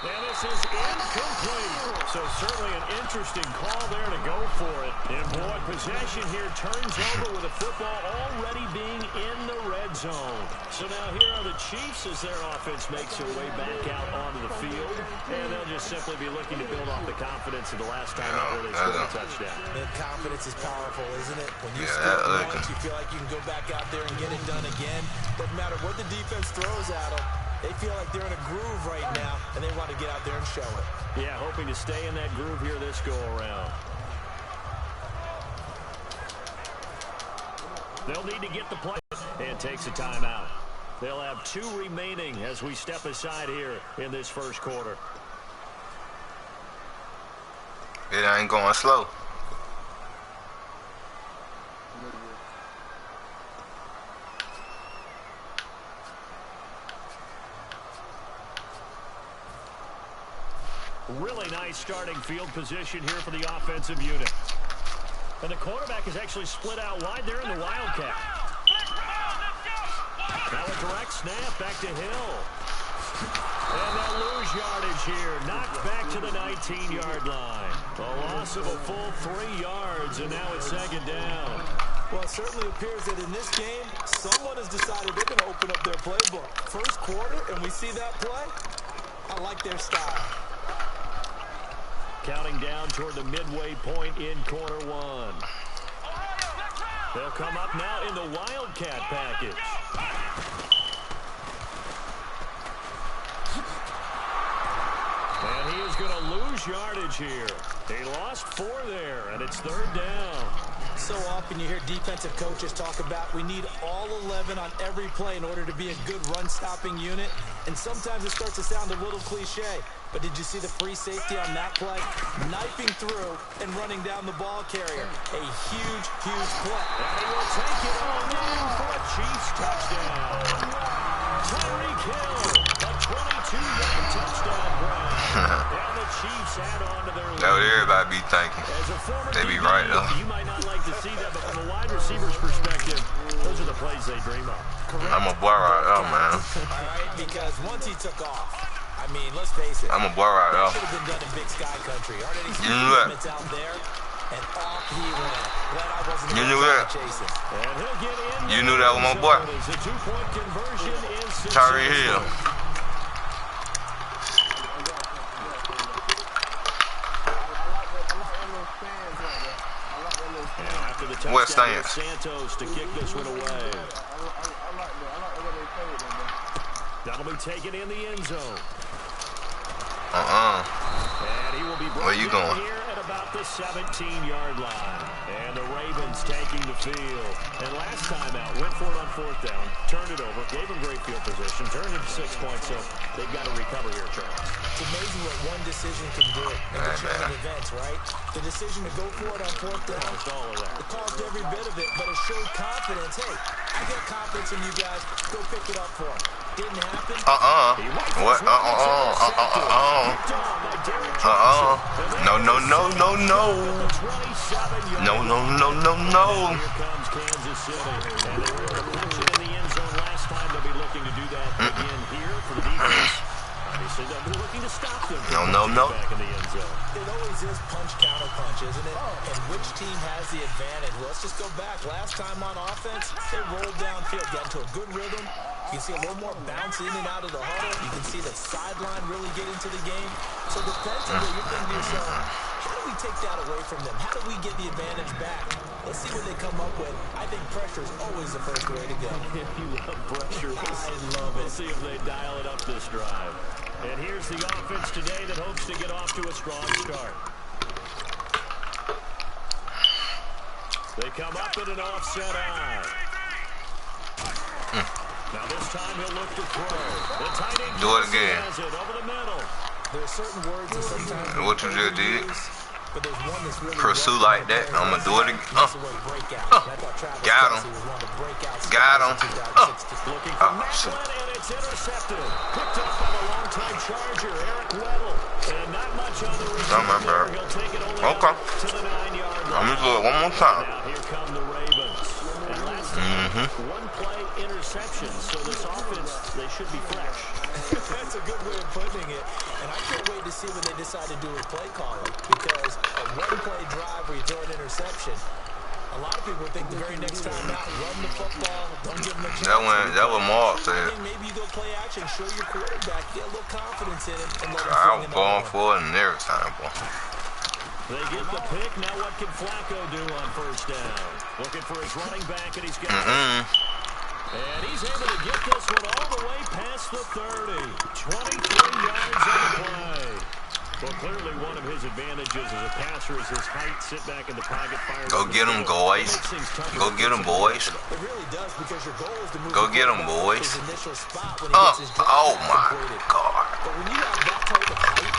And this is incomplete. So certainly an interesting call there to go for it. And boy, possession here turns over with the football already being in the red zone. So now here are the Chiefs as their offense makes their way back out onto the field. And they'll just simply be looking to build off the confidence of the last time out where they scored a touchdown. And confidence is powerful, isn't it? When you score once, you feel like you can go back out there and get it done again. Doesn't matter what the defense throws at them. They feel like they're in a groove right now, and they want to get out there and show it. Yeah, hoping to stay in that groove here this go-around. They'll need to get the play and takes a timeout. They'll have 2 remaining as we step aside here in this first quarter. It ain't going slow. Really nice starting field position here for the offensive unit. And the quarterback is actually split out wide there in the Wildcat. Now a direct snap back to Hill. And they'll lose yardage here. Knocked back to the 19-yard line. A loss of a full 3 yards, and now it's second down. Well, it certainly appears that in this game, someone has decided they're going to open up their playbook. First quarter, and we see that play. I like their style. Counting down toward the midway point in quarter 1. They'll come up now in the Wildcat package. And he is going to lose yardage here. He lost 4 there, and it's third down. So often you hear defensive coaches talk about we need all 11 on every play in order to be a good run-stopping unit. And sometimes it starts to sound a little cliche. But did you see the free safety on that play? Knifing through and running down the ball carrier. A huge, huge play. And he will take it all in for a Chiefs touchdown. Tyreek Hill, a 22-yard touchdown grab. And the Chiefs add on to their lead. That's what everybody be thinking. They be right, though. You might not like to see that, but from a wide receiver's perspective, those are the plays they dream of. Correct. I'm a boy right now, man. All right, because once he took off, I mean, let's face it. I'm a boy right now. Should have been done in Big Sky Country. Aren't any speed limits out there? And off he went. Glad I wasn't You knew that. chasing. And he'll get in. You knew that was my boy. The 2-point conversion is Tyreek Hill. West Stance. Santos to kick this one away. That'll be taken in the end zone. And he will be Where you going? here at about the 17-yard line. And the Ravens taking the field. And last time out, went for it on 4th down, turned it over, gave him great field position, turned it to 6 points, so they've got to recover here, Charles. It's amazing what one decision can do in the chain of events, right? The decision to go for it on 4th down, All of that. it caused every bit of it, but it showed confidence. Hey, I got confidence in you guys. Go pick it up for him. Didn't happen. What? No, no, no, no, no. No, no, no, no, no. Here comes Kansas City. And they were able to punch it in the end zone last time. They'll be looking to do that again here for the defense. Obviously, they'll be looking to stop them. No. Back in the end zone. It always is punch-counter-punch, isn't it? And which team has the advantage? Well, let's just go back. Last time on offense, they rolled downfield, got into a good rhythm. You can see a little more bounce in and out of the huddle. You can see the sideline really get into the game. So defensively, you're thinking to yourself, how do we take that away from them? How do we get the advantage back? Let's see what they come up with. I think pressure is always the first way to go. If you love pressure, I love it. We'll see if they dial it up this drive. And here's the offense today that hopes to get off to a strong start. They come up in an offset eye. Now this time he'll look to throw. The tight end Do it again. has it over the middle. There are certain words that sometimes What you just did? but there's one that's really Pursue like that. I'm gonna do it again. Got him. Got him. Looking for Shit. Macklin, and it's intercepted. Picked up by the longtime Charger, Eric Weddle. And not much on the Remember. receiver. He'll take it only Okay. up to the 9-yard line. I'm gonna do it one more time. Now here come the Ravens. And last time, one play interception. So this offense, they should be fresh. That's a good way of putting it. And I can't wait to see what they decide to do with play calling. Because a one-play drive where you throw an interception, a lot of people think the very next time out, run the football, don't give them a chance. That was Mark said. Maybe you go play action, show your quarterback, get a little confidence in it, and let him I was going for it and every time, boy. They get the pick. Now what can Flacco do on 1st down? Looking for his running back, and he's got And he's able to get this one all the way past the 30. 23 yards on the play. Well, clearly one of his advantages as a passer is his height. Sit back in the pocket, fire. Go get him, boys. Go get him, boys. It really does, because your goal is to move Go get him, boys. his initial spot when he gets his drop Oh my completed. God. But when you have that type of height,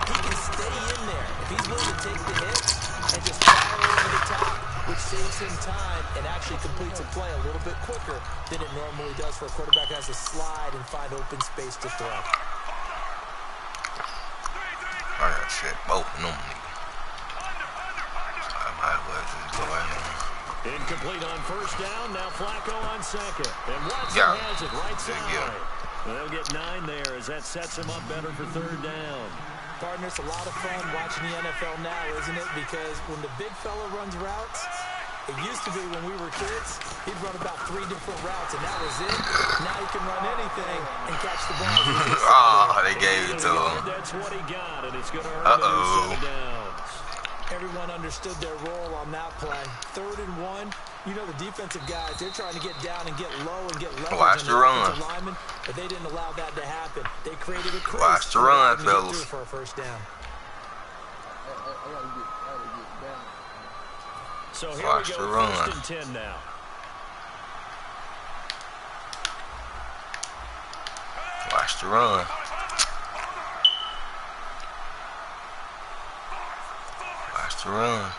he can stay in there. If he's willing to take the hit and just fire over the top, which saves him time and actually completes a play a little bit quicker than it normally does for a quarterback who has to slide and find open space to throw. I got shit both of them niggas. I might as well just go ahead. Incomplete on first down. Now Flacco on second. And Watson Yeah. has it right side. Yeah. They'll get 9 there as that sets him up better for third down. Partner, it's a lot of fun watching the NFL now, isn't it? Because when the big fella runs routes, it used to be when we were kids, he'd run about 3 different routes, and that was it. Now he can run anything and catch the ball. Oh, they gave it to him. That's what he got, and it's going to earn him 7 downs. Everyone understood their role on that play. 3rd and 1. You know, the defensive guys, they're trying to get down and get low and get leverage Watch the run. offensive linemen, but they didn't allow that to happen. They created a crease. Watch the run, to get fellas. through for a first down. So here Watch we the go, run. 1st and 10 now. Watch the run. Watch the run.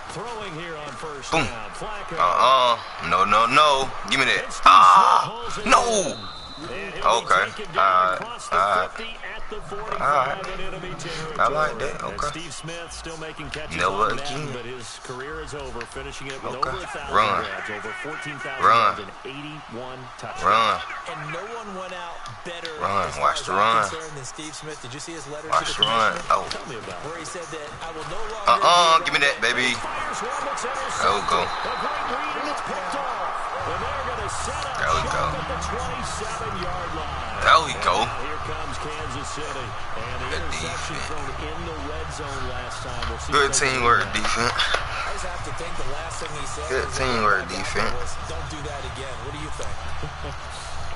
Throwing here on first Boom. down. Flacco. No, no, no. Give me that. It's No. And he'll be Okay. taken down across the Alright. 50 at the 45 Alright. in enemy territory. I like that. And Okay. Steve Smith still making catches Never on again. Madden, but his career is over, finishing it with Okay. over 1,000 Run. grabs, over 14,000 Run. yards and 81 touchdowns. Run. And no one went out better Run. as far Watch as the I'm run. concerned than Steve Smith. Did you see his letter Watch to the the run. commissioner? Oh. Tell me about it. Where he said that I will no longer Give me that, baby. Fires one that's intercepted. There we go. A great read, and it's picked off. And they're going to set up There we shop go. at the 27-yard line. There we go. Now here comes Kansas City. And the Good interception defense. thrown in the red zone last time. We'll see Good if they can teamwork, do that. defense. I just have to think the last thing he said Good was, teamwork, defense. don't do that again. What do you think?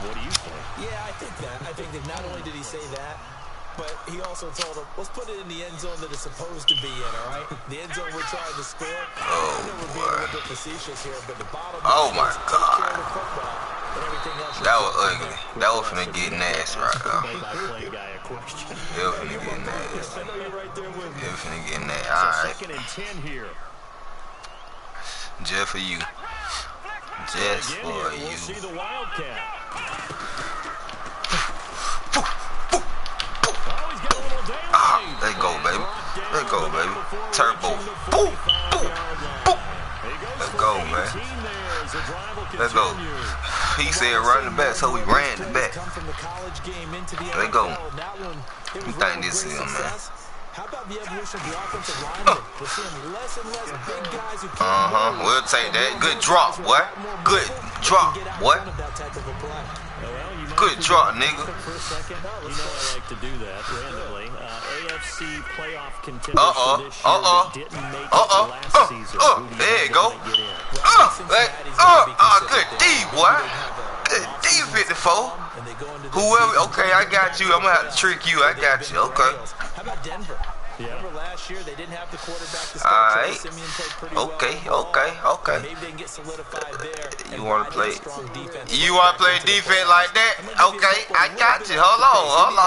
What do you think? Yeah, I think that. I think that not only did he say that, but he also told him, let's put it in the end zone that it's supposed to be in, all right? The end zone we're trying to score. I know we're being a little bit facetious here, but the bottom Oh, line my is take God. care of the football, and everything else That will was fall ugly. That was finna get nasty right there. Play-by-play guy a question. It was finna get nasty. I know you're right there with me. It was finna get nasty. So Alright. 2nd and 10 here. Just for you. Just Again for here, we'll see you. the Wildcat. Let go, baby. Let go, baby. Turbo. Boom, boom, boom. Let go, man. Let go. He said run the back, so we ran the back. Let go. You think this is him, man? How about the evolution of the offensive lineman? We're seeing less and less big guys who can't We'll take that. Good drop, boy. Good drop, boy. Good drop, nigga. For a second, you know I like to do that randomly. AFC playoff contenders for this year that didn't make it last season. Who do There you think go. are gonna get in? Good D, boy. Good D, 54. Whoever, okay, I got you. I'm gonna have to trick you. I got you. Okay. How about Denver? Yeah. Remember last year they didn't have the quarterback to All start. right. Simeon played pretty Okay, well. okay. Maybe they can get solidified there. You wanna play? Defense. You wanna play defense like that? Okay, I got you. Hold on.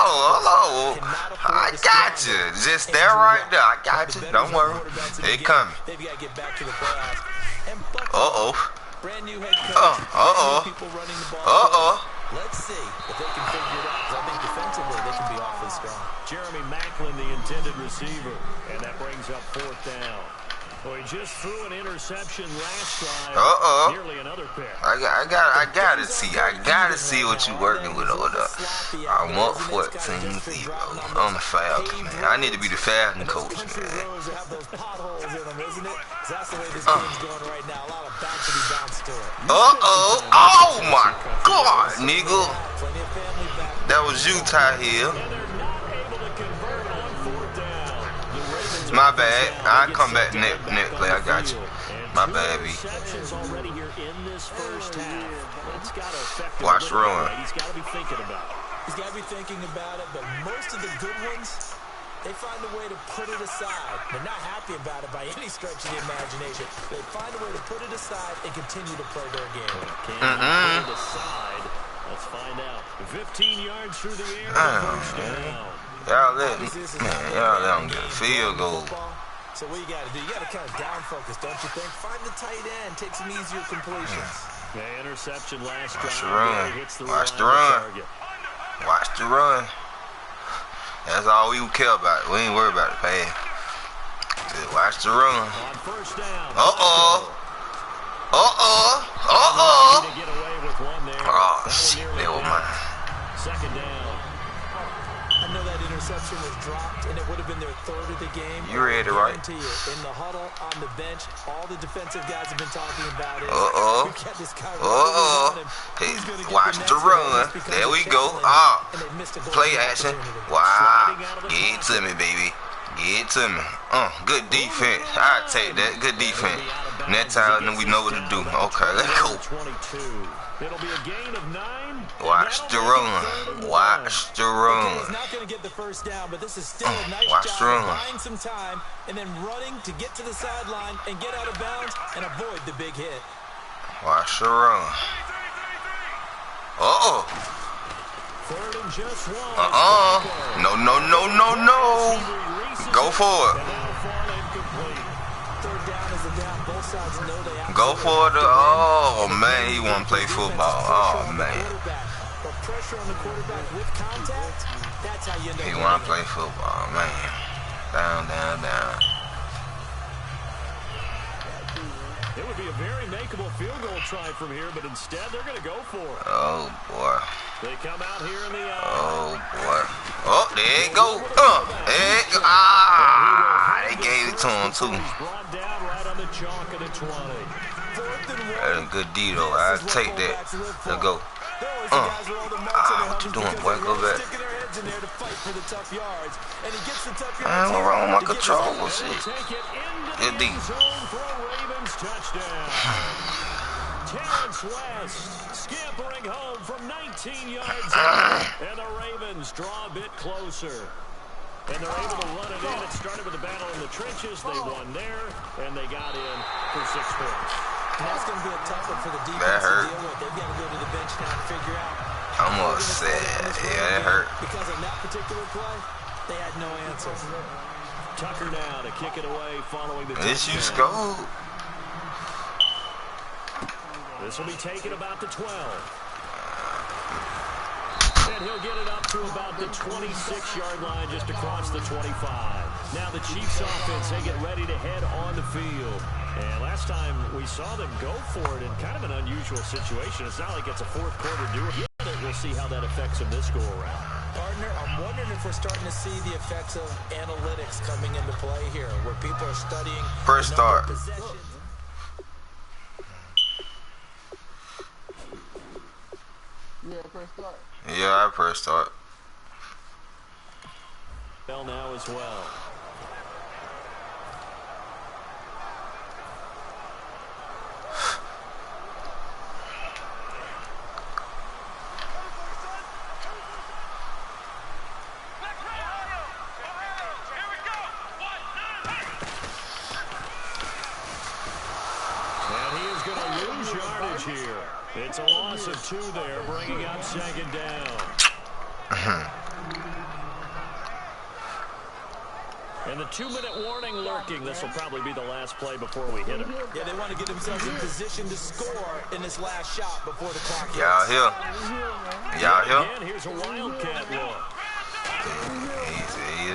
I got you. Just there right there. I got you. Don't worry. They coming. They've got to get back to the playoffs. And Uh-oh. brand new head coach. Uh-oh. brand new people running the ball. Uh-oh. Let's see if they can figure it out. 'Cause I think defensively they can be awfully strong. Jeremy Maclin, the intended receiver, and that brings up 4th down. Well, he just threw an interception last drive. Nearly another pick. I gotta see what you working with over there. I'm up 14-0 on the Falcons, man. I need to be the Falcon coach, man. Have those potholes in them, isn't it? 'Cause that's the way this game's going right now. A lot of bounce to it. Oh my God, nigga. Plenty of family back. That was you, Ty Hill. And they're not able to convert on 4th down. The Ravens My bad. I'll come back next play. I got you. My bad, B. Already here in this first half. That's got to affect him. Watch the run. He's got to be thinking about it. He's got to be thinking about it, but most of the good ones, they find a way to put it aside. They're not happy about it by any stretch of the imagination. They find a way to put it aside and continue to play their game. Can he put it aside? Let's find out. 15 yards through the air. First down. Y'all let them get a field goal. So what you got to do? You got to kind of down focus, don't you think? Find the tight end, take some easier completions. Yeah, interception last Watch drive. Watch the run. Watch the run. That's all we care about. We ain't worried about the pass. Just watch the run. On first down. Oh, shit. Never mind. Second down. I know that interception was dropped, and it would have been their third of the game. You ready, right? In the huddle, on the bench, all the defensive guys have been talking about it. Hey, watch the run. There we go. Play action. Wow. Get it to me, baby. Get it to me. Good defense. I take that. Good defense. Next time, then we know what to do. Okay, let's go. It'll be a gain of 9. Watch the run. Watch the run. He's not going to get the first down, but this is still a nice job of buying some time and then running to get to the sideline and get out of bounds and avoid the big hit. Watch the run. Third and just one. No. Go for it. Third down is a down. Both sides know they have Go for the. Oh man, he want to play football. Oh man. But pressure on the quarterback with contact, that's how you know. He want to play football, man. Down. It would be a very makeable field goal try from here, but instead they're going to go for it. Oh boy. They come out here in the Oh boy. Oh, there you go. They gave it to him too. Brought down right on the chalk of the 20. That's a good deal though. I'll take that. Let's go. What you doing, boy? Go back. Man, what's wrong with my controller? Shit. Good deal. Terrence West scampering home from 19 yards out, and the Ravens draw a bit closer. And they're able to run it in. It started with a battle in the trenches. They won there, and they got in for 6 points. And that's going to be a tough one for the defense to deal with. They've got to go to the bench now and figure out. I'm upset. Yeah, that hurt. Because on that particular play, they had no answers. Tucker now to kick it away following the touchdown. This you scored. This will be taken about the 12. And he'll get it up to about the 26-yard line just across the 25. Now the Chiefs offense, they get ready to head on the field. And last time we saw them go for it in kind of an unusual situation. It's not like it's a fourth quarter do it. We'll see how that affects them this go-around. Partner, I'm wondering if we're starting to see the effects of analytics coming into play here, where people are studying First start. Yeah, I press start. Bell now as well. Here. It's a loss of 2 there, bringing up second down. And the 2-minute warning lurking. This will probably be the last play before we hit him. Yeah, they want to get themselves in position to score in this last shot before the clock hits. Y'all here? Y'all here? Again, here's a wildcat look. Easy,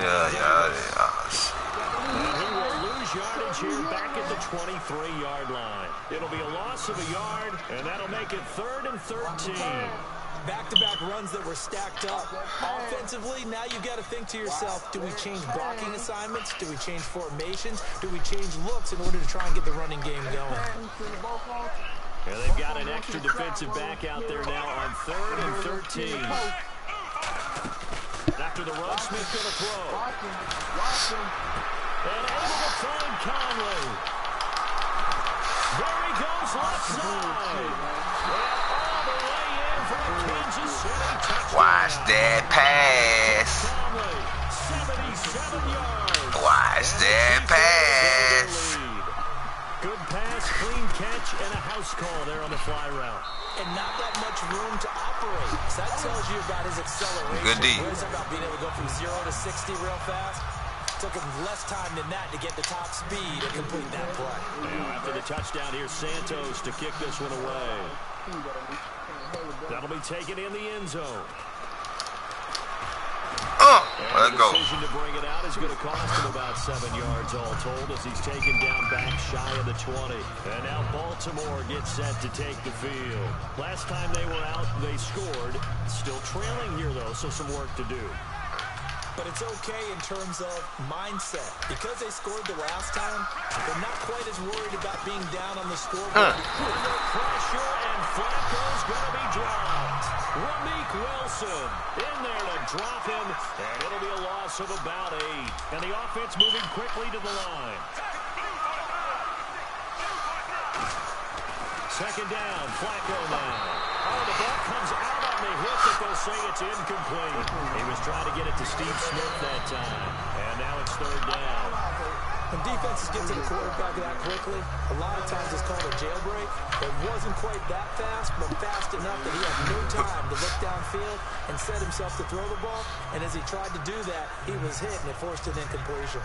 Yardage here back at the 23-yard line. It'll be a loss of a yard, and that'll make it 3rd and 13. Back-to-back runs that were stacked up. Offensively, now you've got to think to yourself, do we change blocking assignments? Do we change formations? Do we change looks in order to try and get the running game going? And they've got an extra defensive back out there now on 3rd and 13. After the run, Smith going to throw. And able to find Conley. his left side. And all the way in for the Kansas City touchdown. Watch that pass. 77 yards. Watch that pass. Good pass, clean catch, and a house call there on the fly route. And not that much room to operate. So that tells you about his acceleration. Good D. Where's about being able to go from 0 to 60 real fast? Took him less time than that to get the top speed and complete that play. Now after the touchdown, here's Santos to kick this one away. That'll be taken in the end zone. Let's go. The decision to bring it out is going to cost him about 7 yards all told as he's taken down back shy of the 20. And now Baltimore gets set to take the field. Last time they were out, they scored. Still trailing here, though, so some work to do. But it's okay in terms of mindset. Because they scored the last time, they're not quite as worried about being down on the scoreboard. Under pressure, and Flacco's going to be dropped. Ramik Wilson in there to drop him, and it'll be a loss of about 8. And the offense moving quickly to the line. Second down, Flacco now. Oh, the ball comes out on the hit, but they'll say it's incomplete. He was trying to get it to Steve Smith that time. And now it's third down. When defenses get to the quarterback that quickly, a lot of times it's called a jailbreak. It wasn't quite that fast, but fast enough that he had no time to look downfield and set himself to throw the ball. And as he tried to do that, he was hit, and it forced an incompletion.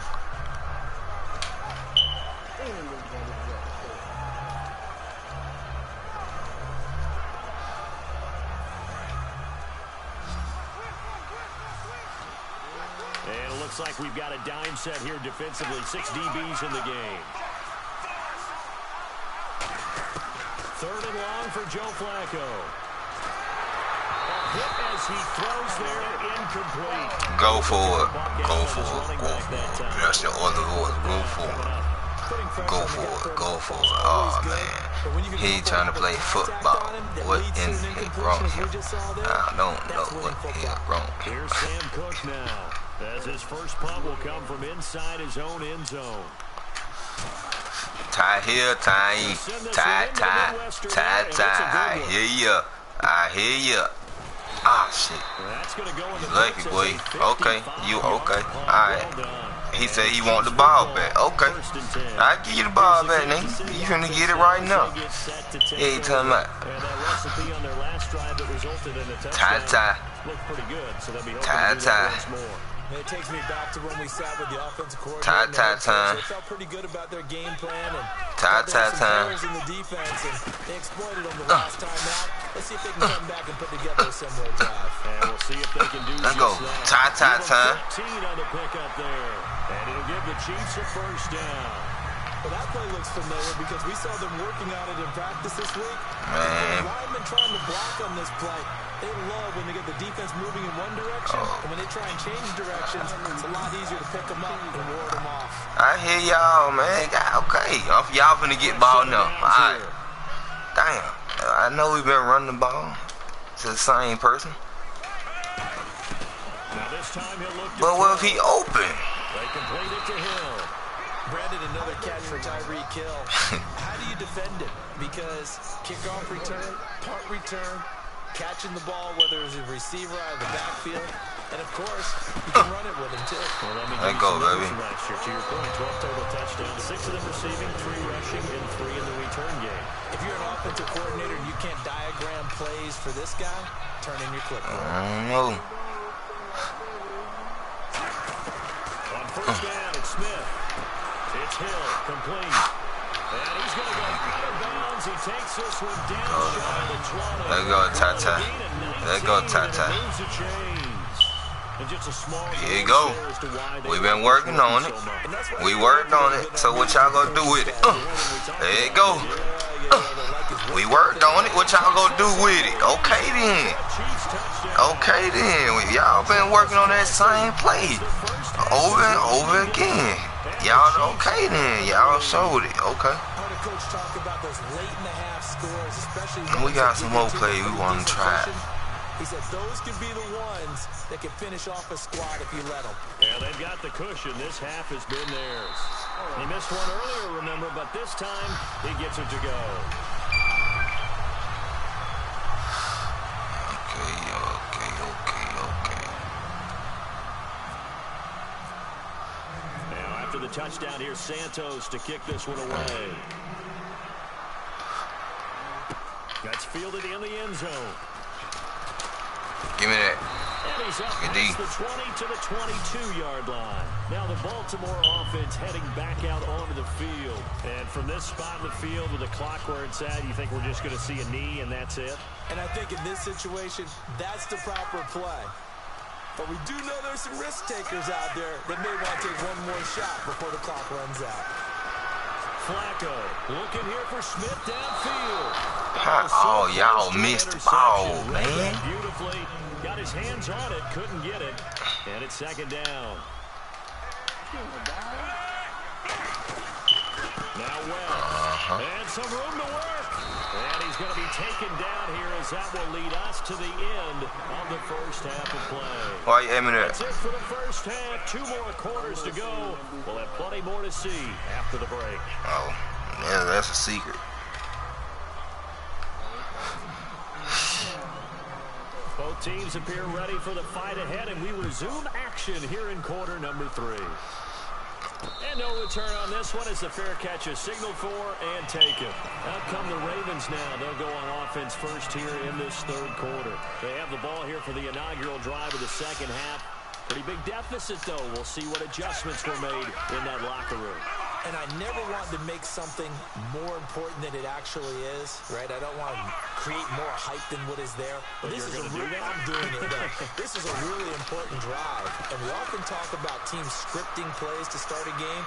And it looks like we've got a dime set here defensively. 6 DBs in the game. Third and long for Joe Flacco. A hit as he throws there, incomplete. Go for it. Go for it. Go for it. That's your other voice. Go for it. Go for it. Go for it. Oh, man. He trying to play football. What in the wrong here? I don't know what is wrong here. Here's Sam Cook now, as his first punt will come from inside his own end zone. Tie here, tie. I hear ya. I hear ya. Ah, shit. That's going to go in the Lucky boy. Okay, you okay. Alright. He said he want the ball back. Okay. I'll give you the ball back, nigga. You finna get it right now. Yeah, you talking about. Tie. It takes me back to when we sat with the offensive coordinator. Tie. They felt pretty good about their game plan and Tie. holes in the defense, and they exploited them the last time out. Let's see if they can come back and put together a similar drive. And we'll see if they can do Let's go. Tie. 13 on the pickup there, and it'll give the Chiefs a first down. Well, that play looks familiar because we saw them working on it in practice this week. Man. The linemen trying to block on this play. They love when they get the defense moving in one direction, and when they try and change directions, it's a lot easier to pick them up and ward them off. I hear y'all, man. Okay. Y'all finna get ball now. Alright. Damn. I know we've been running the ball. It's the same person. Now this time he'll look. But what if he open? They complete it to Hill. Brandon, another catch for Tyreek Hill. How do you defend it? Because kickoff return, punt return, catching the ball, whether it's a receiver out of the backfield, and of course, you can run it with him too. Well, let me Let go, baby. Last year, to your point, 12 total touchdowns, 6 of them receiving, 3 rushing, and 3 in the return game. If you're an offensive coordinator and you can't diagram plays for this guy, turn in your clipboard. I don't know. On first down, it's Smith. It's Hill, complete. And he's going to go out of bounds. He takes this one down shy of the 20. Let go, Tata. Let go, Tata. Here you go. We've been working on it. We worked on it. So what y'all gonna do with it? There you go. We worked on it. What y'all gonna do with it? Okay then. Okay then. Y'all been working on that same play over and over again. Y'all okay then. Y'all showed it. Okay. And we got some more plays we want to try. He said those could be the ones that can finish off a squad if you let them. Yeah, they've got the cushion. This half has been theirs. He missed one earlier, remember, but this time he gets it to go. after the touchdown. Here's Santos to kick this one away. That's fielded in the end zone. Give me that. And he's up past the 20 to the 22-yard line. Now the Baltimore offense heading back out onto the field. And from this spot in the field with the clock where it's at, you think we're just going to see a knee and that's it? And I think in this situation, that's the proper play. But we do know there's some risk takers out there that may want to take one more shot before the clock runs out. Flacco looking here for Smith downfield. Oh, y'all missed the ball, man. Beautifully. Got his hands on it, couldn't get it. And it's second down. Now Webb. And some room to work. And he's going to be taken down here as that will lead us to the end of the first half of play. Why you aiming at? That's it for the first half. 2 more quarters to go. We'll have plenty more to see after the break. Oh, yeah, that's a secret. Both teams appear ready for the fight ahead, and we resume action here in quarter number 3. And no return on this one as the fair catch is signaled for and taken. Out come the Ravens now. They'll go on offense first here in this third quarter. They have the ball here for the inaugural drive of the second half. Pretty big deficit, though. We'll see what adjustments were made in that locker room. And I never want to make something more important than it actually is, right? I don't want to create more hype than what is there. But this is I'm doing it, though. This is a really important drive. And we often talk about teams scripting plays to start a game.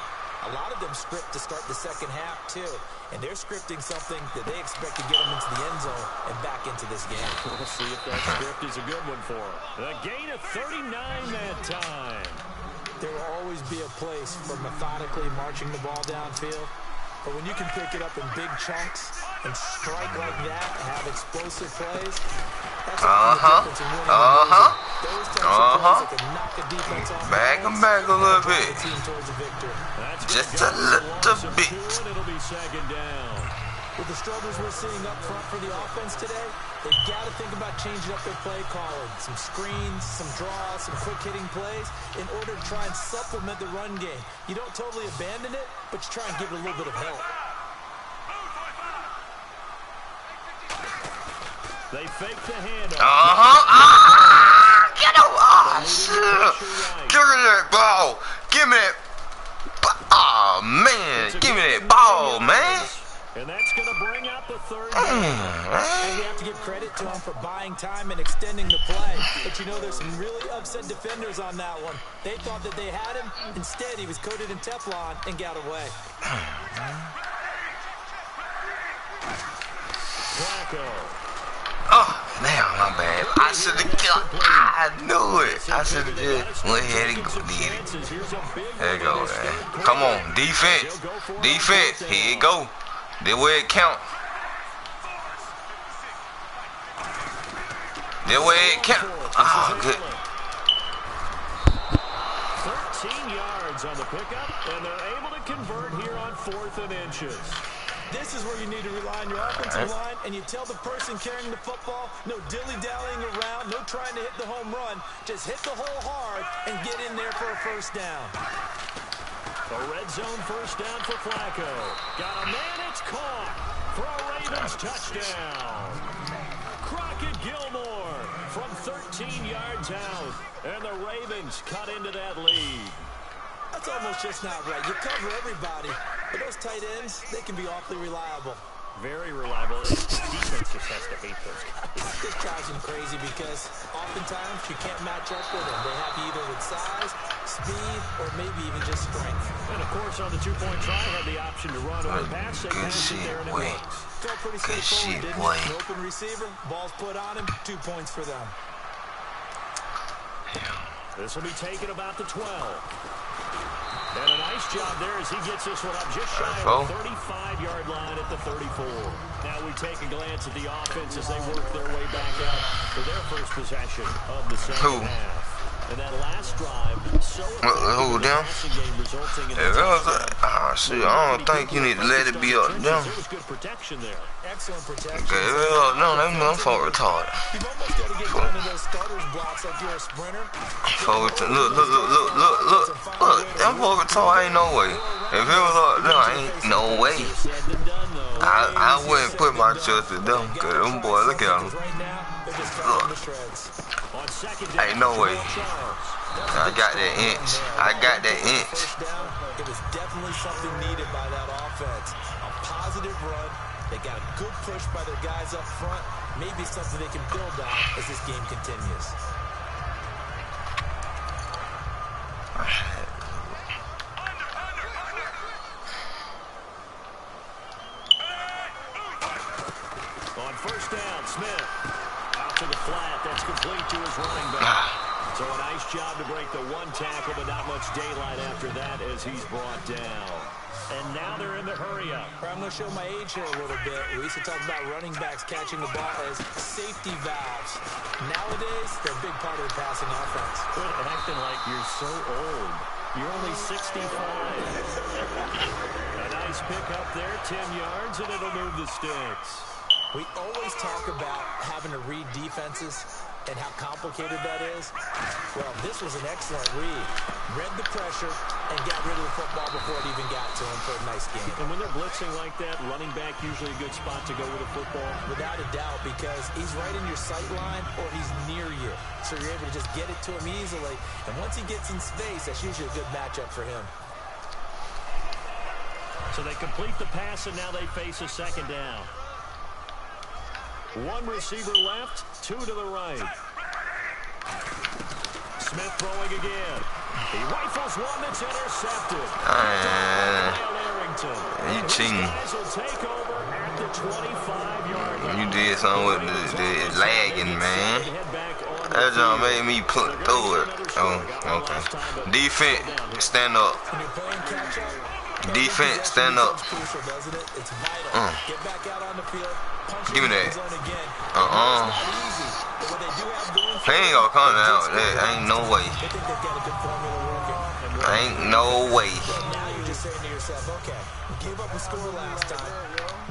A lot of them script to start the second half, too. And they're scripting something that they expect to get them into the end zone and back into this game. We'll see if that script is a good one for them. A gain of 39 that time. There will always be a place for methodically marching the ball downfield. But when you can pick it up in big chunks and strike like that and have explosive plays, that's the difference in winning and losing. Those types of plays that can knock a defense off back a little bit. The team towards a victory. Just a little bit. It'll be second down. With the struggles we're seeing up front for the offense today, they've got to think about changing up their play calling. Some screens, some draws, some quick-hitting plays in order to try and supplement the run game. You don't totally abandon it, but you try and give it a little bit of help. They fake the handoff. Get him! Give me that ball! Give me that! Oh, man! Give me that ball, man! And that's going to bring up the third down. And you have to give credit to him for buying time and extending the play. But you know there's some really upset defenders on that one. They thought that they had him. Instead, he was coated in Teflon and got away. Flacco. Oh, damn, my bad. I should have killed. I knew it. I should have just went ahead and did it. There you go, man. Come on, defense. Defense. Here you go. The way it count. The way it count. Oh, good. 13 yards on the pickup, and they're able to convert here on 4th and inches. This is where you need to rely on your offensive line, and you tell the person carrying the football, no dilly-dallying around, no trying to hit the home run. Just hit the hole hard and get in there for a first down. A red zone first down for Flacco. Got a man, it's caught for a Ravens touchdown. Crockett Gilmore from 13 yards out, and the Ravens cut into that lead. That's almost just not right. You cover everybody, but those tight ends, they can be awfully reliable. Very reliable. Defense just has to hate those guys. This drives them crazy because oftentimes you can't match up with them. They have you either with size, speed, or maybe even just strength. And of course, on the two-point try, had the option to run or pass. They passed it there and it works. Felt pretty straightforward, didn't it? An open receiver, ball's put on him, 2 points for them. This will be taken about the 12. And a nice job there as he gets this one up just shy of the 35-yard line at the 34. Now we take a glance at the offense as they work their way back out for their first possession of the second half. And that last drive, so effective in the passing game, resulting in a touchdown. Nah, shit, I don't think you need to let it be up down. There was good protection there. Excellent protection. Okay, well, no, I'm full retarded. You've almost got to get down to those starters blocks like you're a sprinter. Look, I'm full retarded, ain't no way. If it was up there, ain't no way. I wouldn't put my trust in them, cause them boys, look at them. Look, ain't no way. I got that inch. I got that inch. It was definitely something needed by that offense. A positive run. They got a good push by their guys up front. Maybe something they can build on as this game continues. On first down, Smith out to the flat. That's complete to his running back. So a nice job to break the one tackle, but not much daylight after that as he's brought down. And now they're in the hurry-up. I'm going to show my age here a little bit. We used to talk about running backs catching the ball as safety valves. Nowadays, they're a big part of the passing offense. Quit acting like you're so old. You're only 65. A nice pick up there, 10 yards, and it'll move the sticks. We always talk about having to read defenses and how complicated that is. Well, this was an excellent read. Read the pressure and got rid of the football before it even got to him for a nice game. And when they're blitzing like that, running back usually a good spot to go with a football. Without a doubt, because he's right in your sight line or he's near you. So you're able to just get it to him easily. And once he gets in space, that's usually a good matchup for him. So they complete the pass, and now they face a second down. One receiver left, two to the right. Smith throwing again. He rifles one that's intercepted. You cheating. You did something with the lagging, man. That just made me put through it. Oh, okay. Defense, stand up. Defense, stand up. Give me that. He ain't gonna come out with that. Ain't no way. Ain't no way. Now you're just saying to yourself, okay, give up a score last time.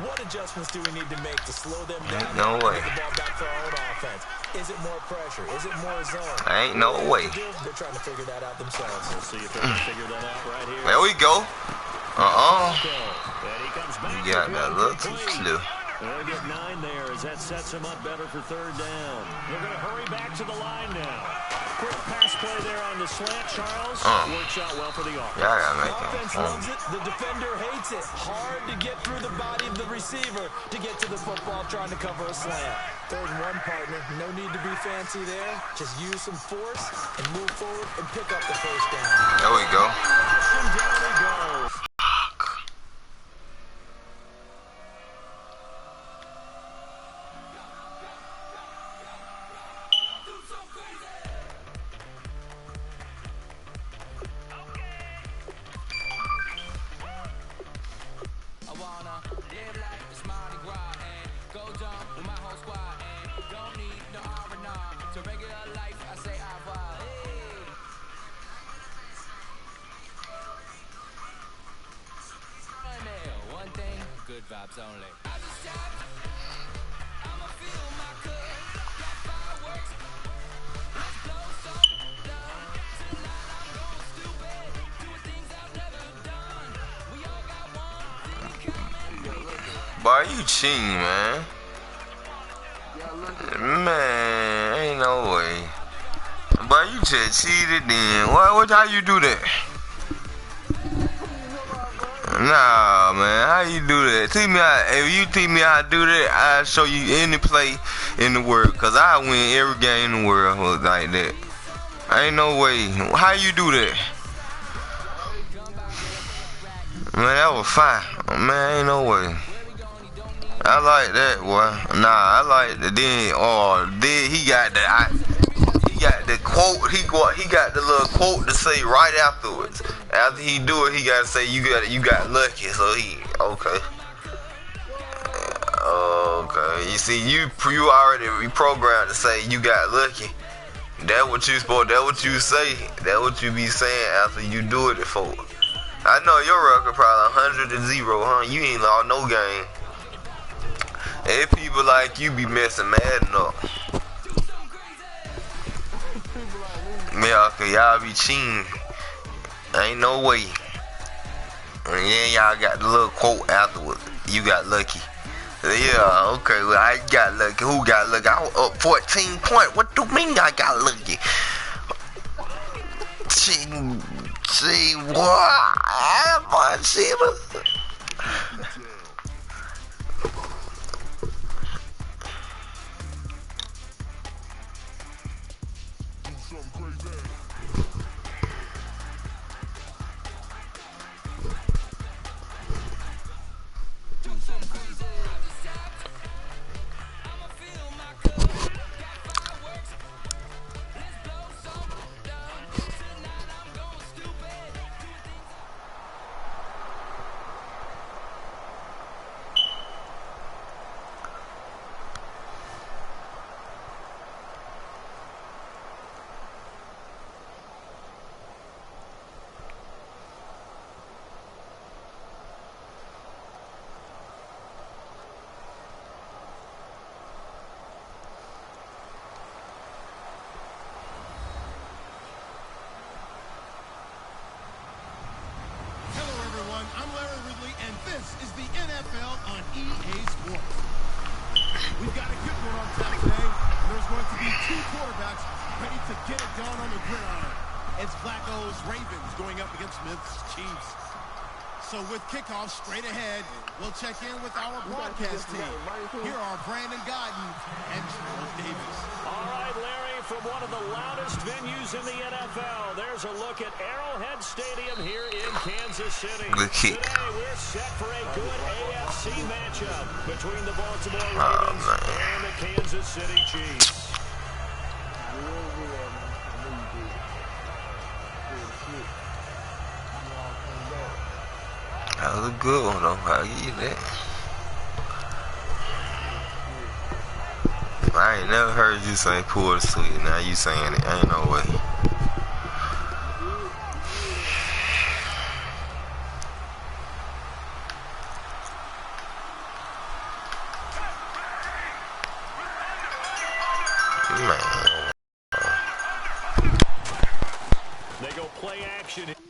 What adjustments do we need to make to slow them down? Ain't no way. Get the ball back for our own offense. Is it more pressure? Is it more zone? Ain't no way. They're trying to figure that out themselves. We'll see if they can figure that out right here. There we go. And he comes back. You got that look too slow. They'll get 9 there as that sets him up better for third down. They're going to hurry back to the line now. Quick pass play there on the slant, Charles. Works out well for the offense. Yeah, I gotta make Offense loves it. The defender hates it. Hard to get through the body of the receiver to get to the football trying to cover a slant. 3rd and 1, partner. No need to be fancy there. Just use some force and move forward and pick up the first down. There we go. And down he goes. Good vibes only. Boy, you cheating, man. Man, ain't no way. Boy, you just cheated then. How you do that? Nah, man, how you do that? Teach me how. If you teach me how to do that, I'll show you any play in the world. Cause I win every game in the world like that. Ain't no way. How you do that? Man, that was fine. Man, ain't no way. I like that, boy. Nah, I like the then he got the quote. He got the little quote to say right afterwards. After he do it, he gotta say you got lucky. So he okay. You see, you already reprogrammed to say you got lucky. That what you say. That what you be saying after you do it before. I know your record probably 100-0, huh? You ain't lost no game. And people like you be messing Madden up. Yeah, cause y'all be cheating. Ain't no way. And then y'all got the little quote afterwards. You got lucky. Yeah, okay, well, I got lucky. Who got lucky? I was up 14 points. What do you mean I got lucky? See what? This is the NFL on EA Sports. We've got a good one on tap today. There's going to be two quarterbacks ready to get it done on the gridiron. It's Flacco's Ravens going up against Smith's Chiefs. So with kickoff straight ahead, we'll check in with our broadcast team. Here are Brandon Godden and Charles Davis. All right, Larry, from one of the loudest venues in the NFL, there's a look at Arrowhead Stadium here in Kansas City. Today, we're set for a good AFC matchup between the Baltimore Ravens and the Kansas City Chiefs. That was a good one, though. I'll give you that. I ain't never heard you say pull the sweet. Now you saying it. Ain't no way. They go play action.